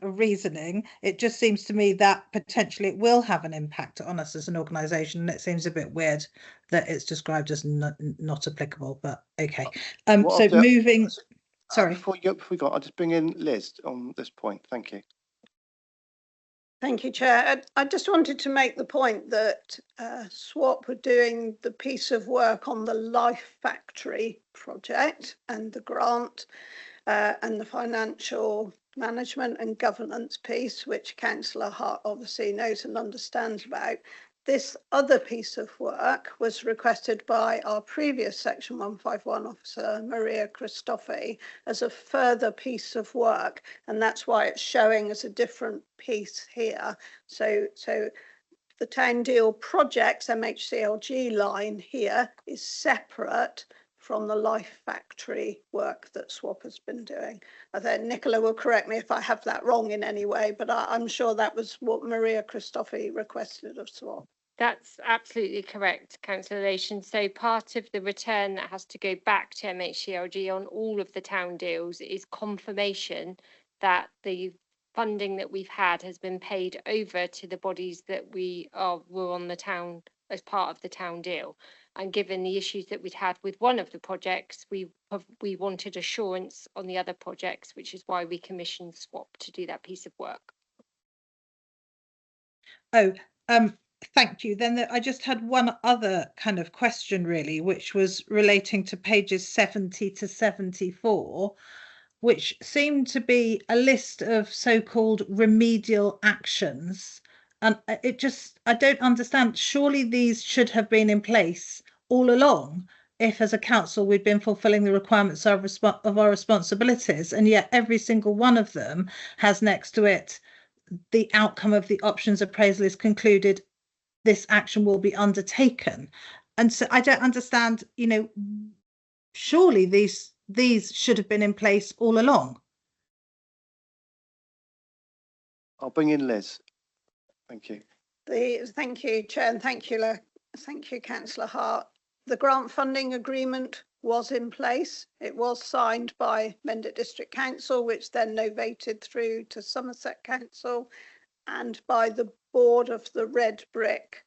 reasoning, it just seems to me that potentially it will have an impact on us as an organisation. And it seems a bit weird that it's described as not applicable, but okay. So moving, sorry. Before we go, I'll just bring in Liz on this point. Thank you. Thank you, Chair. I just wanted to make the point that SWAP were doing the piece of work on the Life Factory project and the grant and the financial management and governance piece, which Councillor Hart obviously knows and understands about. This other piece of work was requested by our previous Section 151 officer, Maria Christophe, as a further piece of work, and that's why it's showing as a different piece here. So the Town Deal projects MHCLG line here is separate from the Life Factory work that SWAP has been doing. I think Nicola will correct me if I have that wrong in any way, but I'm sure that was what Maria Christophe requested of SWAP. That's absolutely correct, Councillor Lation. So part of the return that has to go back to MHCLG on all of the town deals is confirmation that the funding that we've had has been paid over to the bodies that were on the town as part of the town deal. And given the issues that we'd had with one of the projects, we wanted assurance on the other projects, which is why we commissioned SWAP to do that piece of work. Oh, thank you. Then I just had one other kind of question really, which was relating to pages 70 to 74, which seemed to be a list of so-called remedial actions. And I don't understand. Surely these should have been in place all along if as a council we'd been fulfilling the requirements of our responsibilities. And yet every single one of them has next to it, the outcome of the options appraisal is concluded, this action will be undertaken. And so I don't understand, surely these should have been in place all along. I'll bring in Liz. Thank you. Thank you, Chair, and thank you, Councillor Hart. The grant funding agreement was in place. It was signed by Mendip District Council, which then novated through to Somerset Council, and by the board of the Red Brick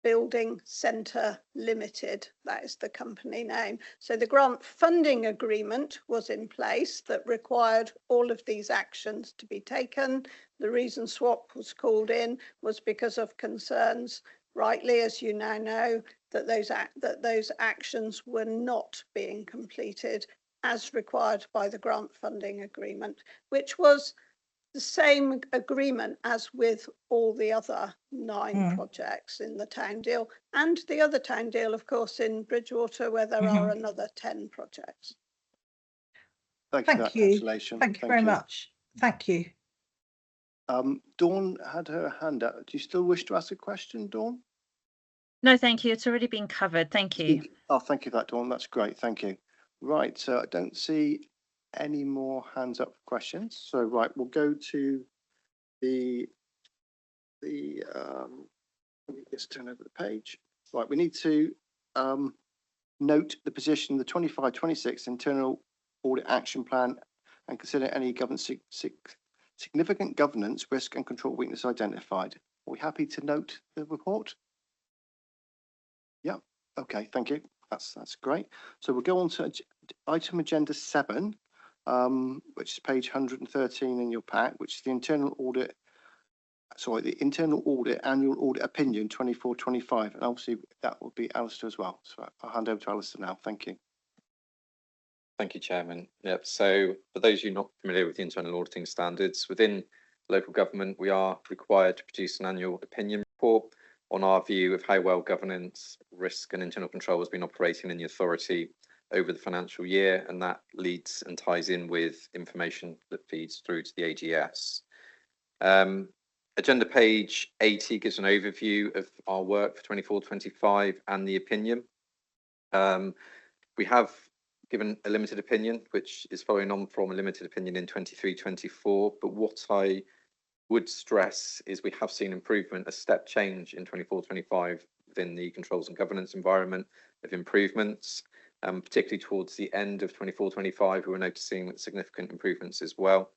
Building Centre Limited, that is the company name. So the grant funding agreement was in place that required all of these actions to be taken. The reason SWAP was called in was because of concerns, rightly as you now know, that those actions were not being completed as required by the grant funding agreement, which was the same agreement as with all the other 9 projects in the town deal, and the other town deal, of course, in Bridgewater, where there are another 10 projects. Thank you for that cancellation. Thank you very much. Thank you. Dawn had her hand up. Do you still wish to ask a question, Dawn? No, thank you. It's already been covered. Thank you. Oh, thank you for that, Dawn. That's great. Thank you. Right, so I don't see any more hands up for questions. So right, we'll go to the let me just turn over the page. Right, we need to note the position of the 25-26 internal audit action plan and consider any significant governance risk and control weakness identified. Are we happy to note the report? Yeah, okay, thank you. That's great. So we'll go on to item agenda 7, which is page 113 in your pack, which is the internal audit annual audit opinion 24-25, and obviously that will be Alistair as well. So I'll hand over to Alistair now. Thank you. Thank you, Chairman. Yep. So for those of you not familiar with the internal auditing standards, within local government, we are required to produce an annual opinion report on our view of how well governance, risk and internal control has been operating in the authority over the financial year, and that leads and ties in with information that feeds through to the AGS. Agenda page 80 gives an overview of our work for 24-25 and the opinion. We have given a limited opinion, which is following on from a limited opinion in 23-24, but what I would stress is we have seen improvement, a step change in 24-25 within the controls and governance environment of improvements, particularly towards the end of 24-25, we were noticing significant improvements as well.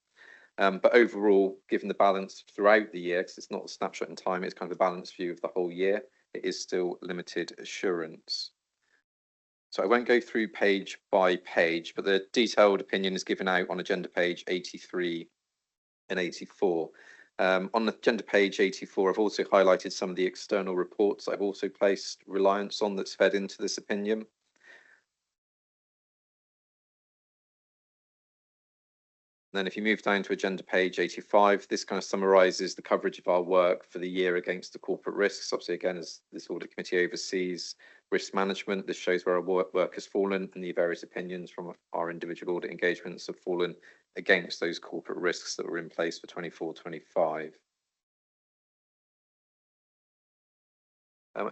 But overall, given the balance throughout the year, because it's not a snapshot in time, it's kind of a balanced view of the whole year, it is still limited assurance. So I won't go through page by page, but the detailed opinion is given out on agenda page 83 and 84. On agenda page 84, I've also highlighted some of the external reports I've also placed reliance on that's fed into this opinion. Then if you move down to agenda page 85, this kind of summarises the coverage of our work for the year against the corporate risks. Obviously, again, as this audit committee oversees risk management, this shows where our work has fallen, and the various opinions from our individual audit engagements have fallen against those corporate risks that were in place for 24-25.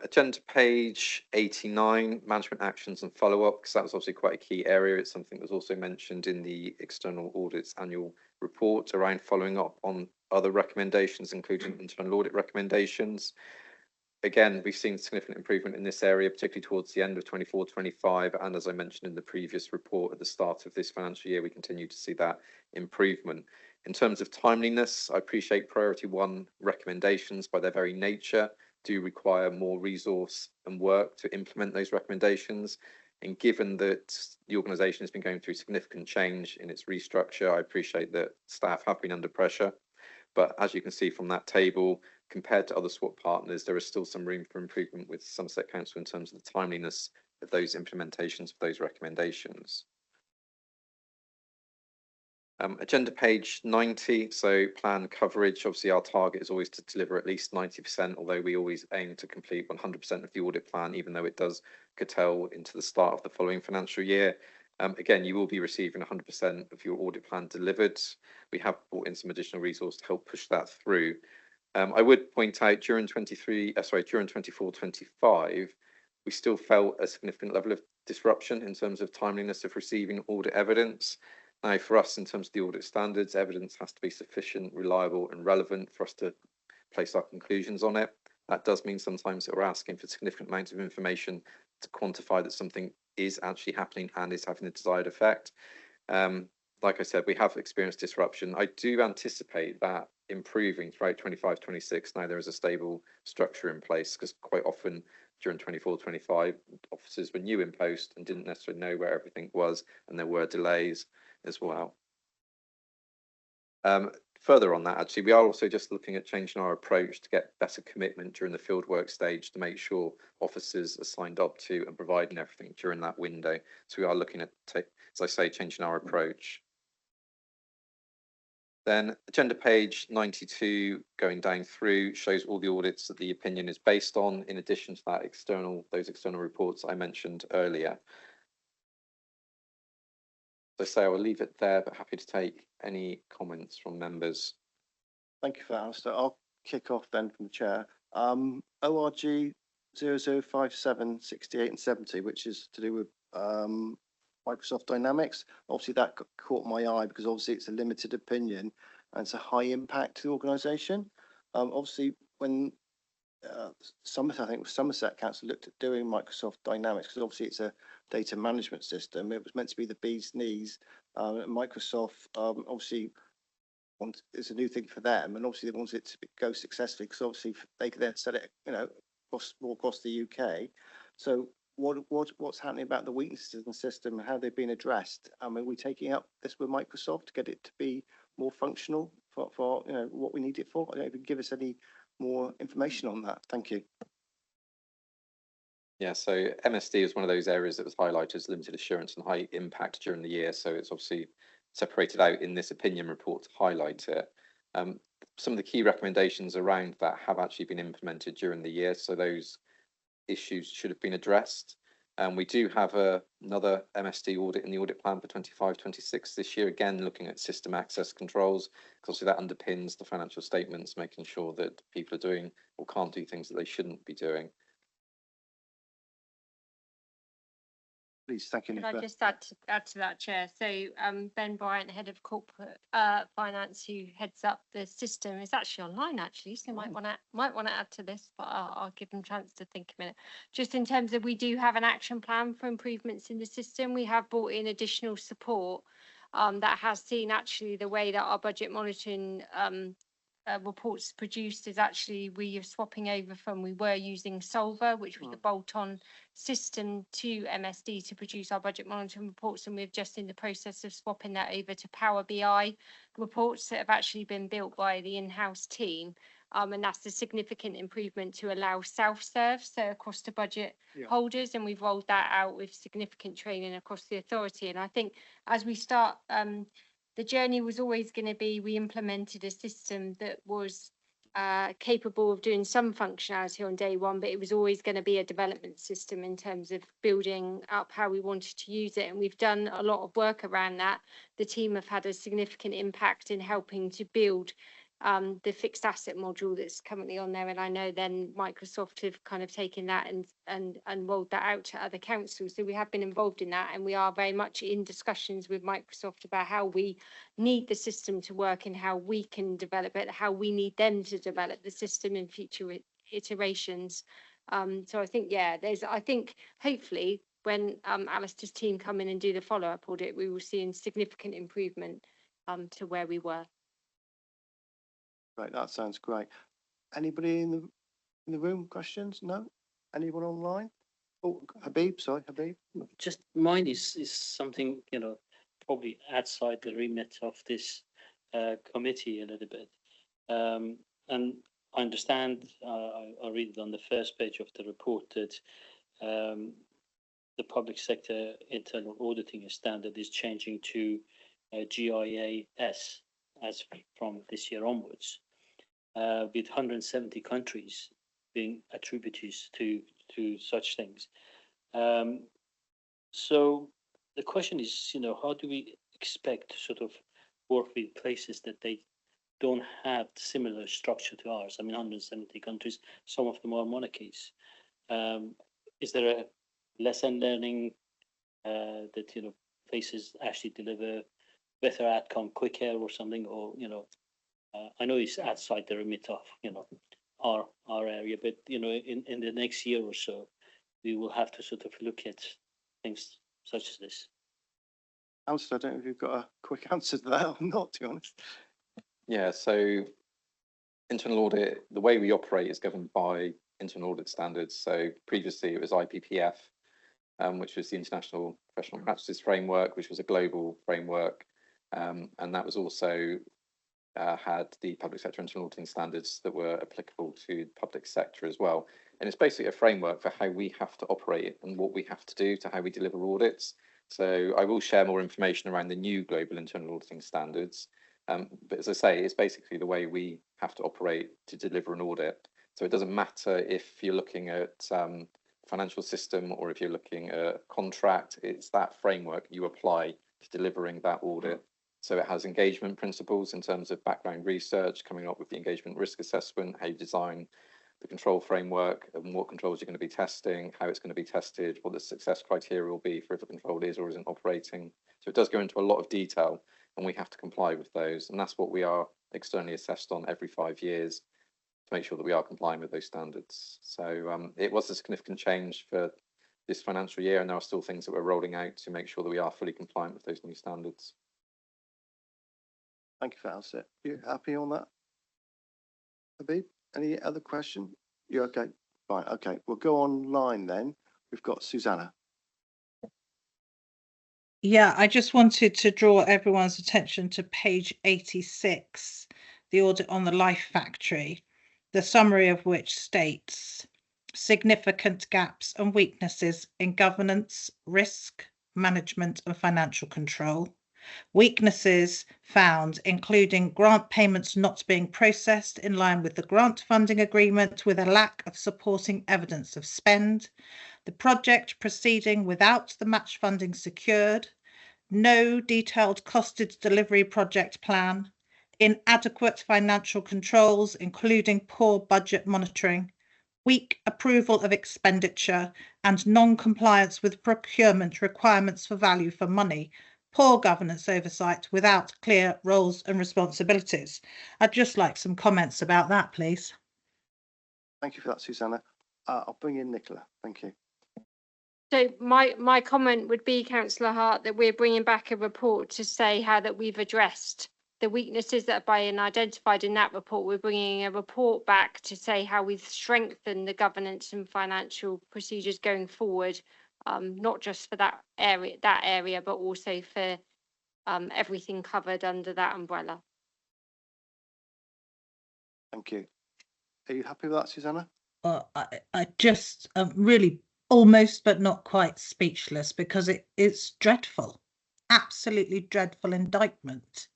Agenda page 89, management actions and follow-up, because that was obviously quite a key area. It's something that was also mentioned in the external audit's annual report around following up on other recommendations, including internal audit recommendations. Again, we've seen significant improvement in this area, particularly towards the end of 24-25. And as I mentioned in the previous report at the start of this financial year, we continue to see that improvement. In terms of timeliness, I appreciate priority 1 recommendations by their very nature do require more resource and work to implement those recommendations. And given that the organisation has been going through significant change in its restructure, I appreciate that staff have been under pressure. But as you can see from that table, compared to other SWAT partners, there is still some room for improvement with Somerset Council in terms of the timeliness of those implementations of those recommendations. Agenda page 90, so plan coverage. Obviously, our target is always to deliver at least 90%, although we always aim to complete 100% of the audit plan, even though it does curtail into the start of the following financial year. Again, you will be receiving 100% of your audit plan delivered. We have brought in some additional resource to help push that through. I would point out during 24-25, we still felt a significant level of disruption in terms of timeliness of receiving audit evidence. Now, for us, in terms of the audit standards, evidence has to be sufficient, reliable and relevant for us to place our conclusions on it. That does mean sometimes that we're asking for significant amounts of information to quantify that something is actually happening and is having the desired effect. Like I said, we have experienced disruption. I do anticipate that improving throughout 25-26. Now there is a stable structure in place, because quite often during 24-25, officers were new in post and didn't necessarily know where everything was, and there were delays as well. Further on that, actually, we are also just looking at changing our approach to get better commitment during the fieldwork stage to make sure officers are signed up to and providing everything during that window. So we are looking at, as I say, changing our approach. Then agenda page 92, going down through, shows all the audits that the opinion is based on, in addition to that those external reports I mentioned earlier. As I say, I will leave it there, but happy to take any comments from members. Thank you for that, Alistair. I'll kick off then from the chair. ORG 0057, 68 and 70, which is to do with Microsoft Dynamics. Obviously that caught my eye because obviously it's a limited opinion and it's a high impact to the organisation. Obviously when Somerset Council looked at doing Microsoft Dynamics, because obviously it's a data management system, it was meant to be the bee's knees. Microsoft obviously it's a new thing for them, and obviously they want it to go successfully because obviously they could then sell it, across the UK. So what's happening about the weaknesses in the system and how they've been addressed? Are we taking up this with Microsoft to get it to be more functional for you know what we need it for? I don't know if you can give us any more information on that. Thank you. Yeah, so MSD is one of those areas that was highlighted as limited assurance and high impact during the year. So it's obviously separated out in this opinion report to highlight it. Some of the key recommendations around that have actually been implemented during the year. So those issues should have been addressed. We do have another MSD audit in the audit plan for 25-26 this year, again looking at system access controls, because that underpins the financial statements, making sure that people are doing or can't do things that they shouldn't be doing. Please, thank you. Could I Nicola. just add to that, Chair? So Ben Bryant, Head of Corporate Finance, who heads up the system, is actually online actually, so might want to add to this, but I'll give them a chance to think a minute. Just in terms of, we do have an action plan for improvements in the system. We have brought in additional support that has seen actually the way that our budget monitoring reports produced is actually, we are swapping over from, we were using Solver, which was the bolt-on system, to MSD to produce our budget monitoring reports, and we're just in the process of swapping that over to Power BI reports that have actually been built by the in-house team. And that's a significant improvement to allow self-serve, so across the budget holders, and we've rolled that out with significant training across the authority. And I think as we start, the journey was always going to be, we implemented a system that was capable of doing some functionality on day one, but it was always going to be a development system in terms of building up how we wanted to use it. And we've done a lot of work around that. The team have had a significant impact in helping to build the fixed asset module that's currently on there. And I know then Microsoft have kind of taken that and rolled that out to other councils. So we have been involved in that, and we are very much in discussions with Microsoft about how we need the system to work and how we can develop it, how we need them to develop the system in future iterations. So I think, I think hopefully when Alistair's team come in and do the follow-up audit, we will see a significant improvement to where we were. Right, that sounds great. Anybody in the room? Questions? No? Anyone online? Oh, Habib, sorry, Habib. Just mine is something, you know, probably outside the remit of this committee a little bit. And I understand, I read it on the first page of the report that the public sector internal auditing standard is changing to GIAS as from this year onwards, with 170 countries being attributes to such things. So the question is, you know, how do we expect to sort of work with places that they don't have similar structure to ours? I mean, 170 countries, some of them are monarchies. Is there a lesson learning that, you know, places actually deliver better outcome quicker or something, or, you know, I know it's outside the remit of, you know, our area, but, you know, in the next year or so, we will have to sort of look at things such as this. Alistair, I don't know if you've got a quick answer to that or not, to be honest. Yeah, so internal audit, the way we operate is governed by internal audit standards. So previously it was IPPF, which was the International Professional Practices Framework, which was a global framework. And that was also had the public sector internal auditing standards that were applicable to the public sector as well. And it's basically a framework for how we have to operate and what we have to do to how we deliver audits. So I will share more information around the new global internal auditing standards. But as I say, it's basically the way we have to operate to deliver an audit. So it doesn't matter if you're looking at financial system or if you're looking at a contract, it's that framework you apply to delivering that audit. So it has engagement principles in terms of background research, coming up with the engagement risk assessment, how you design the control framework and what controls you're going to be testing, how it's going to be tested, what the success criteria will be for if a control is or isn't operating. So it does go into a lot of detail and we have to comply with those. And that's what we are externally assessed on every 5 years to make sure that we are complying with those standards. So it was a significant change for this financial year, and there are still things that we're rolling out to make sure that we are fully compliant with those new standards. Thank you for Alistair. You happy on that? Habib, any other question? You okay? Right, okay. We'll go online then. We've got Susanna. Yeah, I just wanted to draw everyone's attention to page 86, the audit on the Life Factory, the summary of which states significant gaps and weaknesses in governance, risk, management and financial control. Weaknesses found including grant payments not being processed in line with the grant funding agreement with a lack of supporting evidence of spend, the project proceeding without the match funding secured, no detailed costed delivery project plan, inadequate financial controls, including poor budget monitoring, weak approval of expenditure and non-compliance with procurement requirements for value for money, poor governance oversight without clear roles and responsibilities. I'd just like some comments about that, please. Thank you for that, Susanna. I'll bring in Nicola. Thank you. So my comment would be, Councillor Hart, that we're bringing back a report to say how that we've addressed the weaknesses that are being identified in that report. We're bringing a report back to say how we've strengthened the governance and financial procedures going forward, not just for that area, but also for everything covered under that umbrella. Thank you. Are you happy with that, Susanna? I just really almost but not quite speechless, because it's dreadful, absolutely dreadful indictment.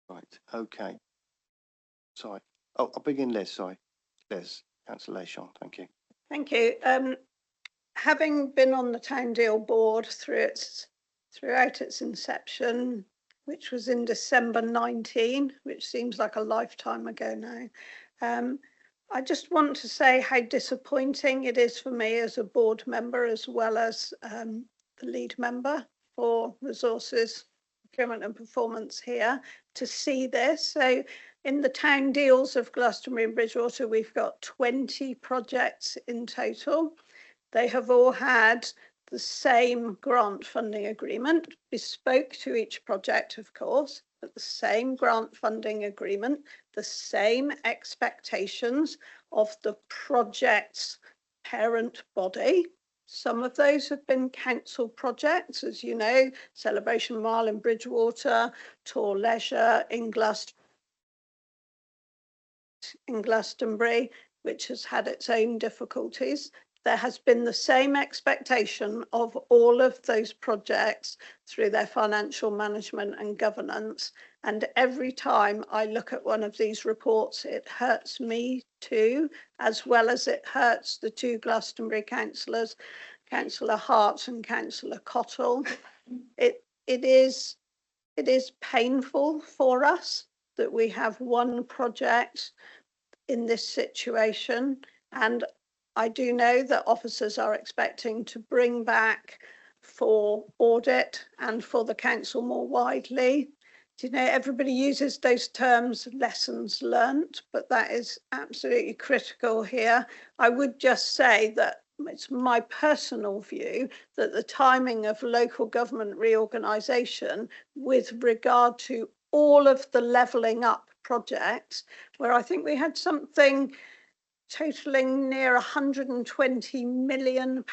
Right, okay. Sorry. Oh, I'll bring in Liz, sorry. Liz, Councillor Leishon, thank you. Thank you. Having been on the Town Deal Board throughout its inception, which was in December 19, which seems like a lifetime ago now, I just want to say how disappointing it is for me as a board member, as well as the lead member for resources, procurement and performance here, to see this. So in the town deals of Glastonbury and Bridgewater, we've got 20 projects in total. They have all had the same grant funding agreement, bespoke to each project, of course, but the same grant funding agreement, the same expectations of the project's parent body. Some of those have been council projects, as you know, Celebration Mile in Bridgewater, Tor Leisure in Glastonbury, which has had its own difficulties. There has been the same expectation of all of those projects through their financial management and governance. And every time I look at one of these reports, it hurts me too, as well as it hurts the two Glastonbury councillors, Councillor Hart and Councillor Cottle. It is painful for us that we have one project in this situation, and I do know that officers are expecting to bring back for audit and for the council more widely. Do you know, everybody uses those terms, lessons learnt, but that is absolutely critical here. I would just say that it's my personal view that the timing of local government reorganisation with regard to all of the levelling up projects, where I think we had something totaling near £120 million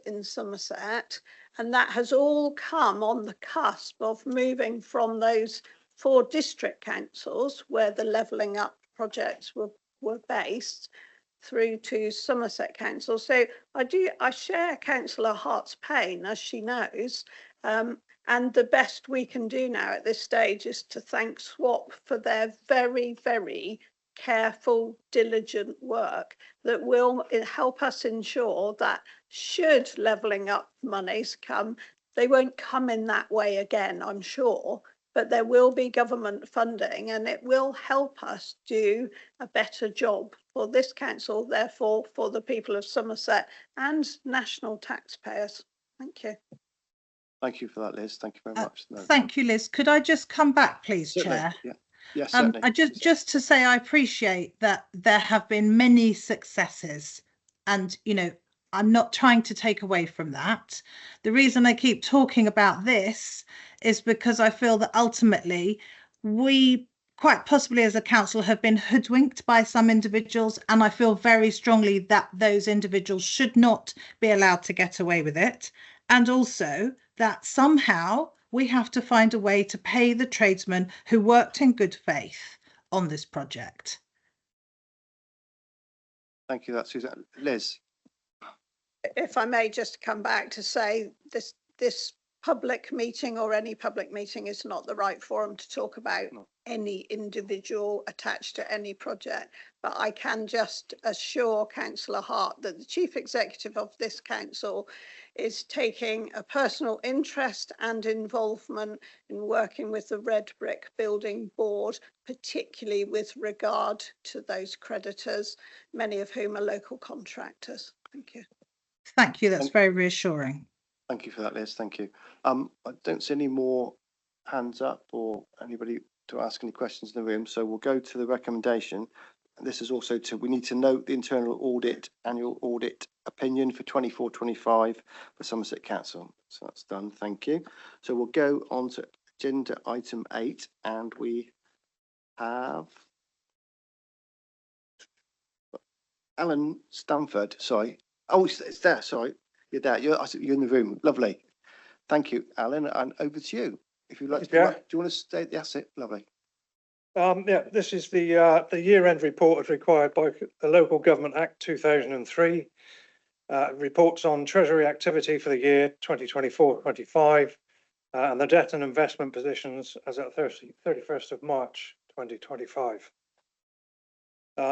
in Somerset, and that has all come on the cusp of moving from those 4 district councils where the levelling up projects were based through to Somerset Council. So I share Councillor Hart's pain, as she knows, and the best we can do now at this stage is to thank SWAP for their very, very careful, diligent work that will help us ensure that should levelling up monies come, they won't come in that way again, I'm sure, but there will be government funding and it will help us do a better job for this council, therefore for the people of Somerset and national taxpayers. Thank you. Thank you for that, Liz. Thank you very much. Thank you, Liz. Could I just come back, please, Certainly. Chair? Yeah. Yes, certainly. I just to say I appreciate that there have been many successes, and you know, I'm not trying to take away from that. The reason I keep talking about this is because I feel that ultimately we quite possibly as a council have been hoodwinked by some individuals, and I feel very strongly that those individuals should not be allowed to get away with it, and also that somehow we have to find a way to pay the tradesmen who worked in good faith on this project. Thank you, that's Suzanne. Liz? If I may just come back to say this public meeting or any public meeting is not the right forum to talk about any individual attached to any project. But I can just assure Councillor Hart that the Chief Executive of this council is taking a personal interest and involvement in working with the Red Brick Building Board, particularly with regard to those creditors, many of whom are local contractors. Thank you. Thank you, that's very reassuring. Thank you for that, Liz. Thank you. I don't see any more hands up or anybody to ask any questions in the room. So we'll go to the recommendation. And this is also we need to note the internal audit, annual audit opinion for 24-25 for Somerset Council. So that's done. Thank you. So we'll go on to agenda item 8, and we have Alan Stanford. Sorry. Oh, it's there. Sorry. You're there. You're in the room. Lovely. Thank you, Alan. And over to you. If you'd like to, do you want to state the asset? Lovely. Yeah, this is the year-end report as required by the Local Government Act 2003. Reports on Treasury activity for the year 2024-25 and the debt and investment positions as at 31st of March 2025.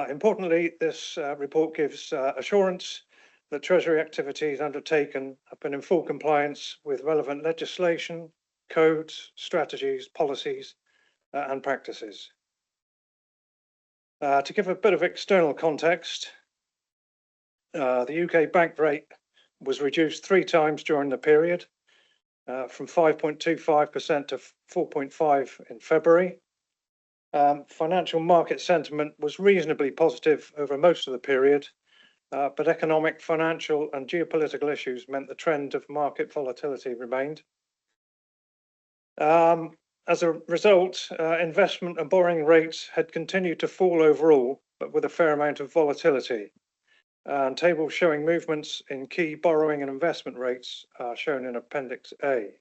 Importantly, this report gives assurance that Treasury activities undertaken have been in full compliance with relevant legislation, codes, strategies, policies, and practices. To give a bit of external context, the UK bank rate was reduced 3 times during the period, from 5.25% to 4.5% in February. Financial market sentiment was reasonably positive over most of the period, but economic, financial and geopolitical issues meant the trend of market volatility remained. As a result, investment and borrowing rates had continued to fall overall, but with a fair amount of volatility. And tables showing movements in key borrowing and investment rates are shown in Appendix A.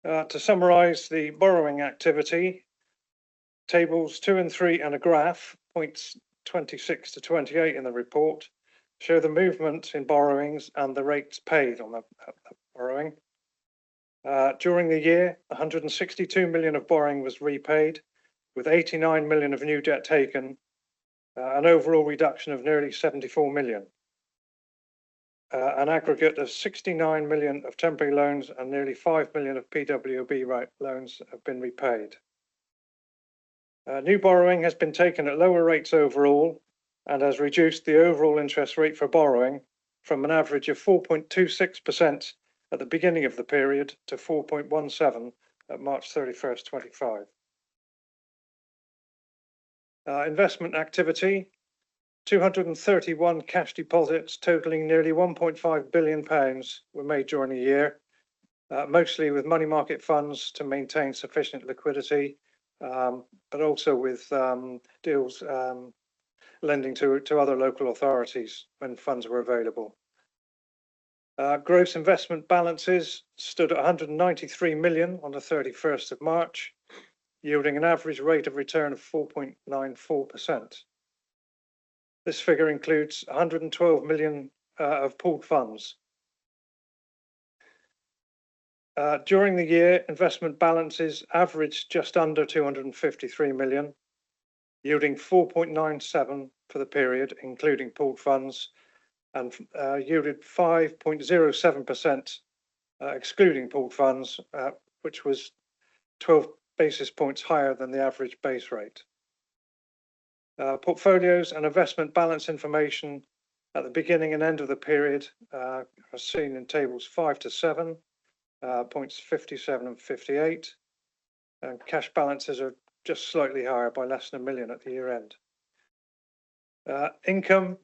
To summarise the borrowing activity, tables 2 and 3 and a graph, points 26 to 28 in the report, show the movement in borrowings and the rates paid on the borrowing. During the year, 162 million of borrowing was repaid, with 89 million of new debt taken, an overall reduction of nearly 74 million. An aggregate of 69 million of temporary loans and nearly 5 million of PWB loans have been repaid. New borrowing has been taken at lower rates overall and has reduced the overall interest rate for borrowing from an average of 4.26% at the beginning of the period to 4.17% at March 31st, 25. Investment activity, 231 cash deposits totaling nearly £1.5 billion were made during the year, mostly with money market funds to maintain sufficient liquidity, but also with deals lending to other local authorities when funds were available. Gross investment balances stood at 193 million on the 31st of March, yielding an average rate of return of 4.94%. This figure includes 112 million of pooled funds. During the year, investment balances averaged just under 253 million, yielding 4.97% for the period, including pooled funds, and yielded 5.07% excluding pooled funds, which was 12 basis points higher than the average base rate. Portfolios and investment balance information at the beginning and end of the period are seen in tables 5 to 7, points 57 and 58, and cash balances are just slightly higher by less than £1 million at the year end. Income,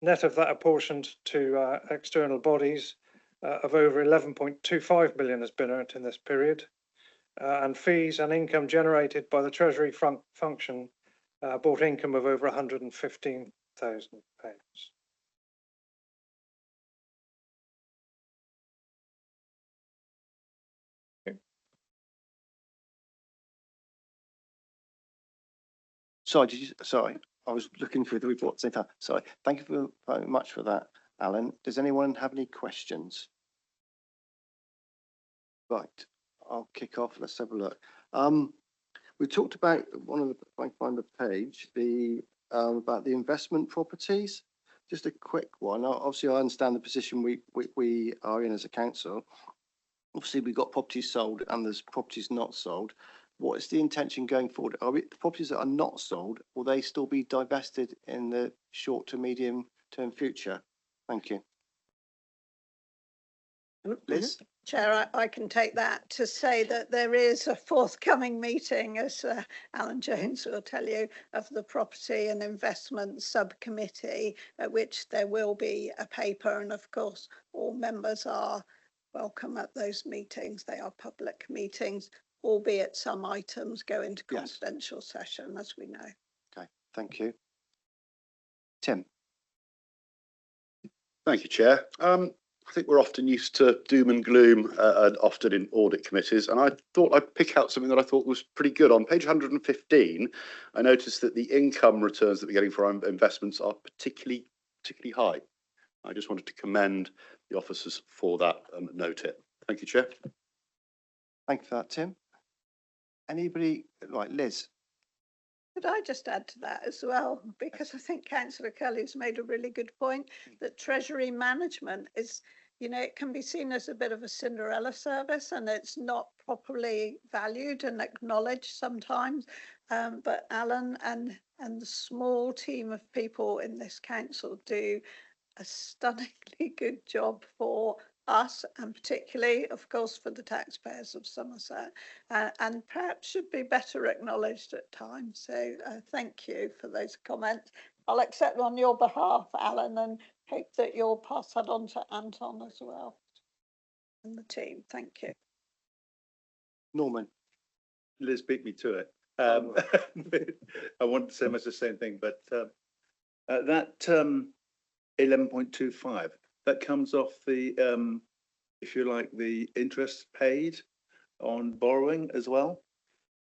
net of that apportioned to external bodies, of over 11.25 million has been earned in this period, and fees and income generated by the Treasury function brought income of over £115,000. Sorry, I was looking through the report at the same time. Sorry. Thank you very much for that, Alan. Does anyone have any questions? Right, I'll kick off. Let's have a look. We talked about one of the, if I can find the page, about the investment properties. Just a quick one. Obviously, I understand the position we are in as a council. Obviously, we've got properties sold and there's properties not sold. What is the intention going forward? Are the properties that are not sold, will they still be divested in the short to medium term future? Thank you. Liz? Chair, I can take that to say that there is a forthcoming meeting, as Alan Jones will tell you, of the Property and Investment Subcommittee, at which there will be a paper, and of course all members are welcome at those meetings. They are public meetings, albeit some items go into confidential session, as we know. Okay, thank you. Tim. Thank you, Chair. I think we're often used to doom and gloom and often in audit committees, and I thought I'd pick out something that I thought was pretty good. On page 115, I noticed that the income returns that we're getting for our investments are particularly high. I just wanted to commend the officers for that and note it. Thank you, Chair. Thank you for that, Tim. Anybody, right, Liz? Could I just add to that as well? Because I think Councillor Kelly's made a really good point that Treasury management is, you know, it can be seen as a bit of a Cinderella service and it's not properly valued and acknowledged sometimes. But Alan and the small team of people in this council do a stunningly good job for us, and particularly, of course, for the taxpayers of Somerset, and perhaps should be better acknowledged at times. So thank you for those comments. I'll accept on your behalf, Alan, and hope that you'll pass that on to Anton as well and the team. Thank you. Norman. Liz beat me to it. I wanted to say much the same thing, but that 11.25, that comes off the, if you like, the interest paid on borrowing as well.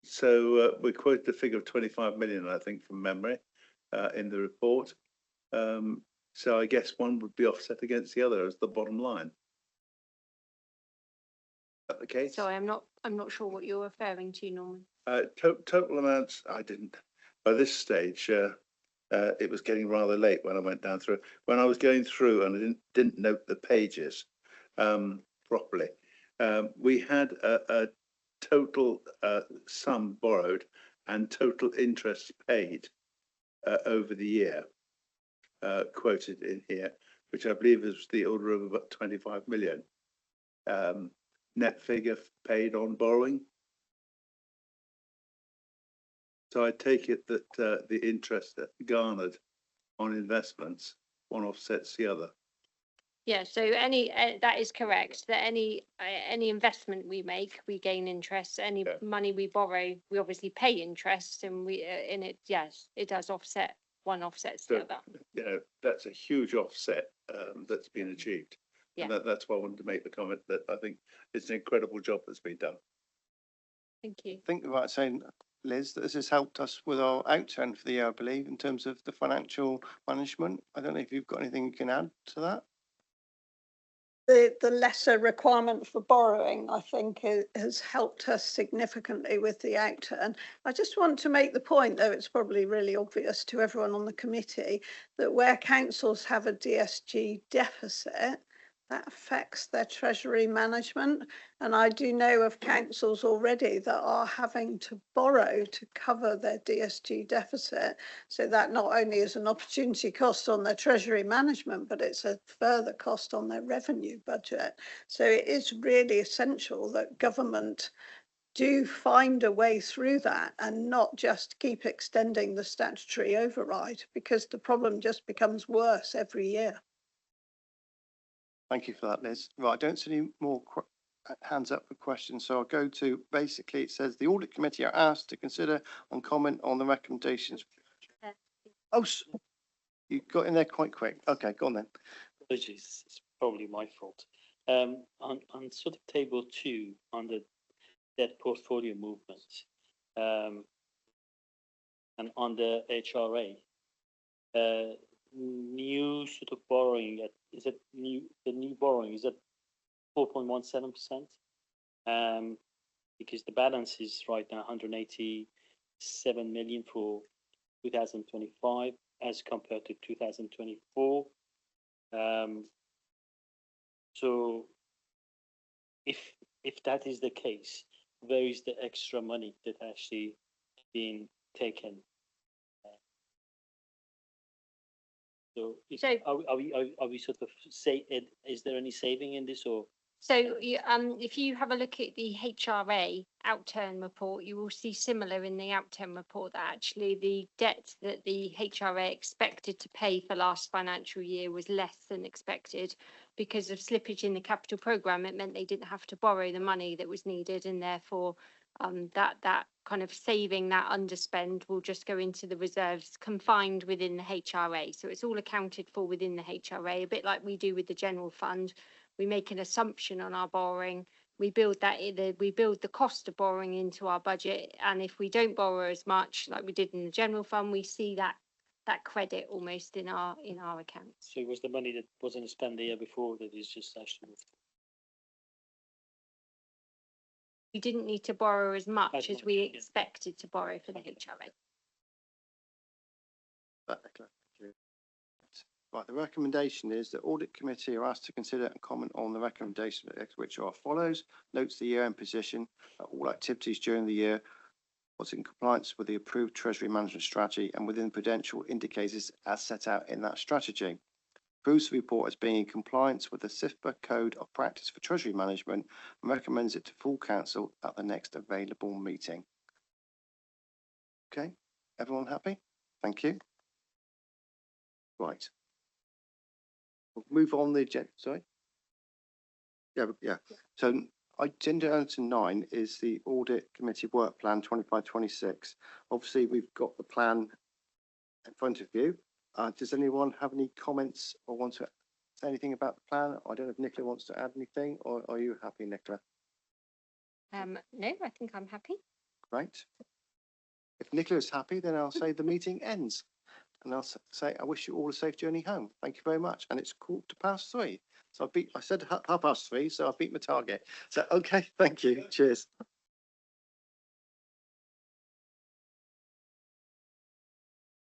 So we quoted the figure of 25 million, I think, from memory in the report. So I guess one would be offset against the other as the bottom line. Is that the case? Sorry, I'm not sure what you're referring to, Norman. Total amounts, I didn't, by this stage, it was getting rather late when I went down through. When I was going through and I didn't note the pages properly, we had a total sum borrowed and total interest paid over the year, quoted in here, which I believe is the order of about 25 million. Net figure paid on borrowing. So I take it that the interest garnered on investments, one offsets the other. Yeah, so that is correct. That any investment we make, we gain interest. Any money we borrow, we obviously pay interest, and we in it. Yes, it does offset. One offsets the other. You know, that's a huge offset that's been achieved. Yeah, and that's why I wanted to make the comment that I think it's an incredible job that's been done. Thank you. I think you're right saying, Liz, that this has helped us with our outturn for the year, I believe, in terms of the financial management. I don't know if you've got anything you can add to that. The lesser requirement for borrowing, I think, has helped us significantly with the outturn. I just want to make the point, though it's probably really obvious to everyone on the committee, that where councils have a DSG deficit, that affects their treasury management. And I do know of councils already that are having to borrow to cover their DSG deficit. So that not only is an opportunity cost on their treasury management, but it's a further cost on their revenue budget. So it is really essential that government do find a way through that and not just keep extending the statutory override, because the problem just becomes worse every year. Thank you for that, Liz. Right, I don't see any more hands up for questions. So I'll go to, basically, it says the audit committee are asked to consider and comment on the recommendations. Oh, you got in there quite quick. Okay, go on then. Apologies, it's probably my fault. On sort of table 2, on the debt portfolio movement, and on the HRA, new sort of borrowing the new borrowing is at 4.17%, because the balance is right now 187 million for 2025 as compared to 2024. So if that is the case, where is the extra money that actually being taken? So are we sort of is there any saving in this, or? So if you have a look at the HRA outturn report, you will see similar in the outturn report that actually the debt that the HRA expected to pay for last financial year was less than expected because of slippage in the capital programme. It meant they didn't have to borrow the money that was needed, and therefore that kind of saving, that underspend, will just go into the reserves confined within the HRA. So it's all accounted for within the HRA, a bit like we do with the general fund. We make an assumption on our borrowing. We build the cost of borrowing into our budget, and if we don't borrow as much like we did in the general fund, we see that credit almost in our accounts. So it was the money that wasn't spent the year before that is just actually moved. We didn't need to borrow as much as we expected to borrow for the HRA. Right, the recommendation is that audit committee are asked to consider and comment on the recommendation, which are as follows: notes the year-end position, all activities during the year, what's in compliance with the approved treasury management strategy and within prudential indicators as set out in that strategy. Approves the report as being in compliance with the CIFPA Code of Practice for Treasury Management and recommends it to full council at the next available meeting. Okay, everyone happy? Thank you. Right. We'll move on the agenda. Sorry. Yeah. So agenda item 9 is the audit committee work plan 25-26. Obviously, we've got the plan in front of you. Does anyone have any comments or want to say anything about the plan? I don't know if Nicola wants to add anything, or are you happy, Nicola? No, I think I'm happy. Great. If Nicola is happy, then I'll say the meeting ends. And I'll say, I wish you all a safe journey home. Thank you very much. And it's 3:15. So I said 3:30, so I beat my target. So, okay, thank you. Cheers.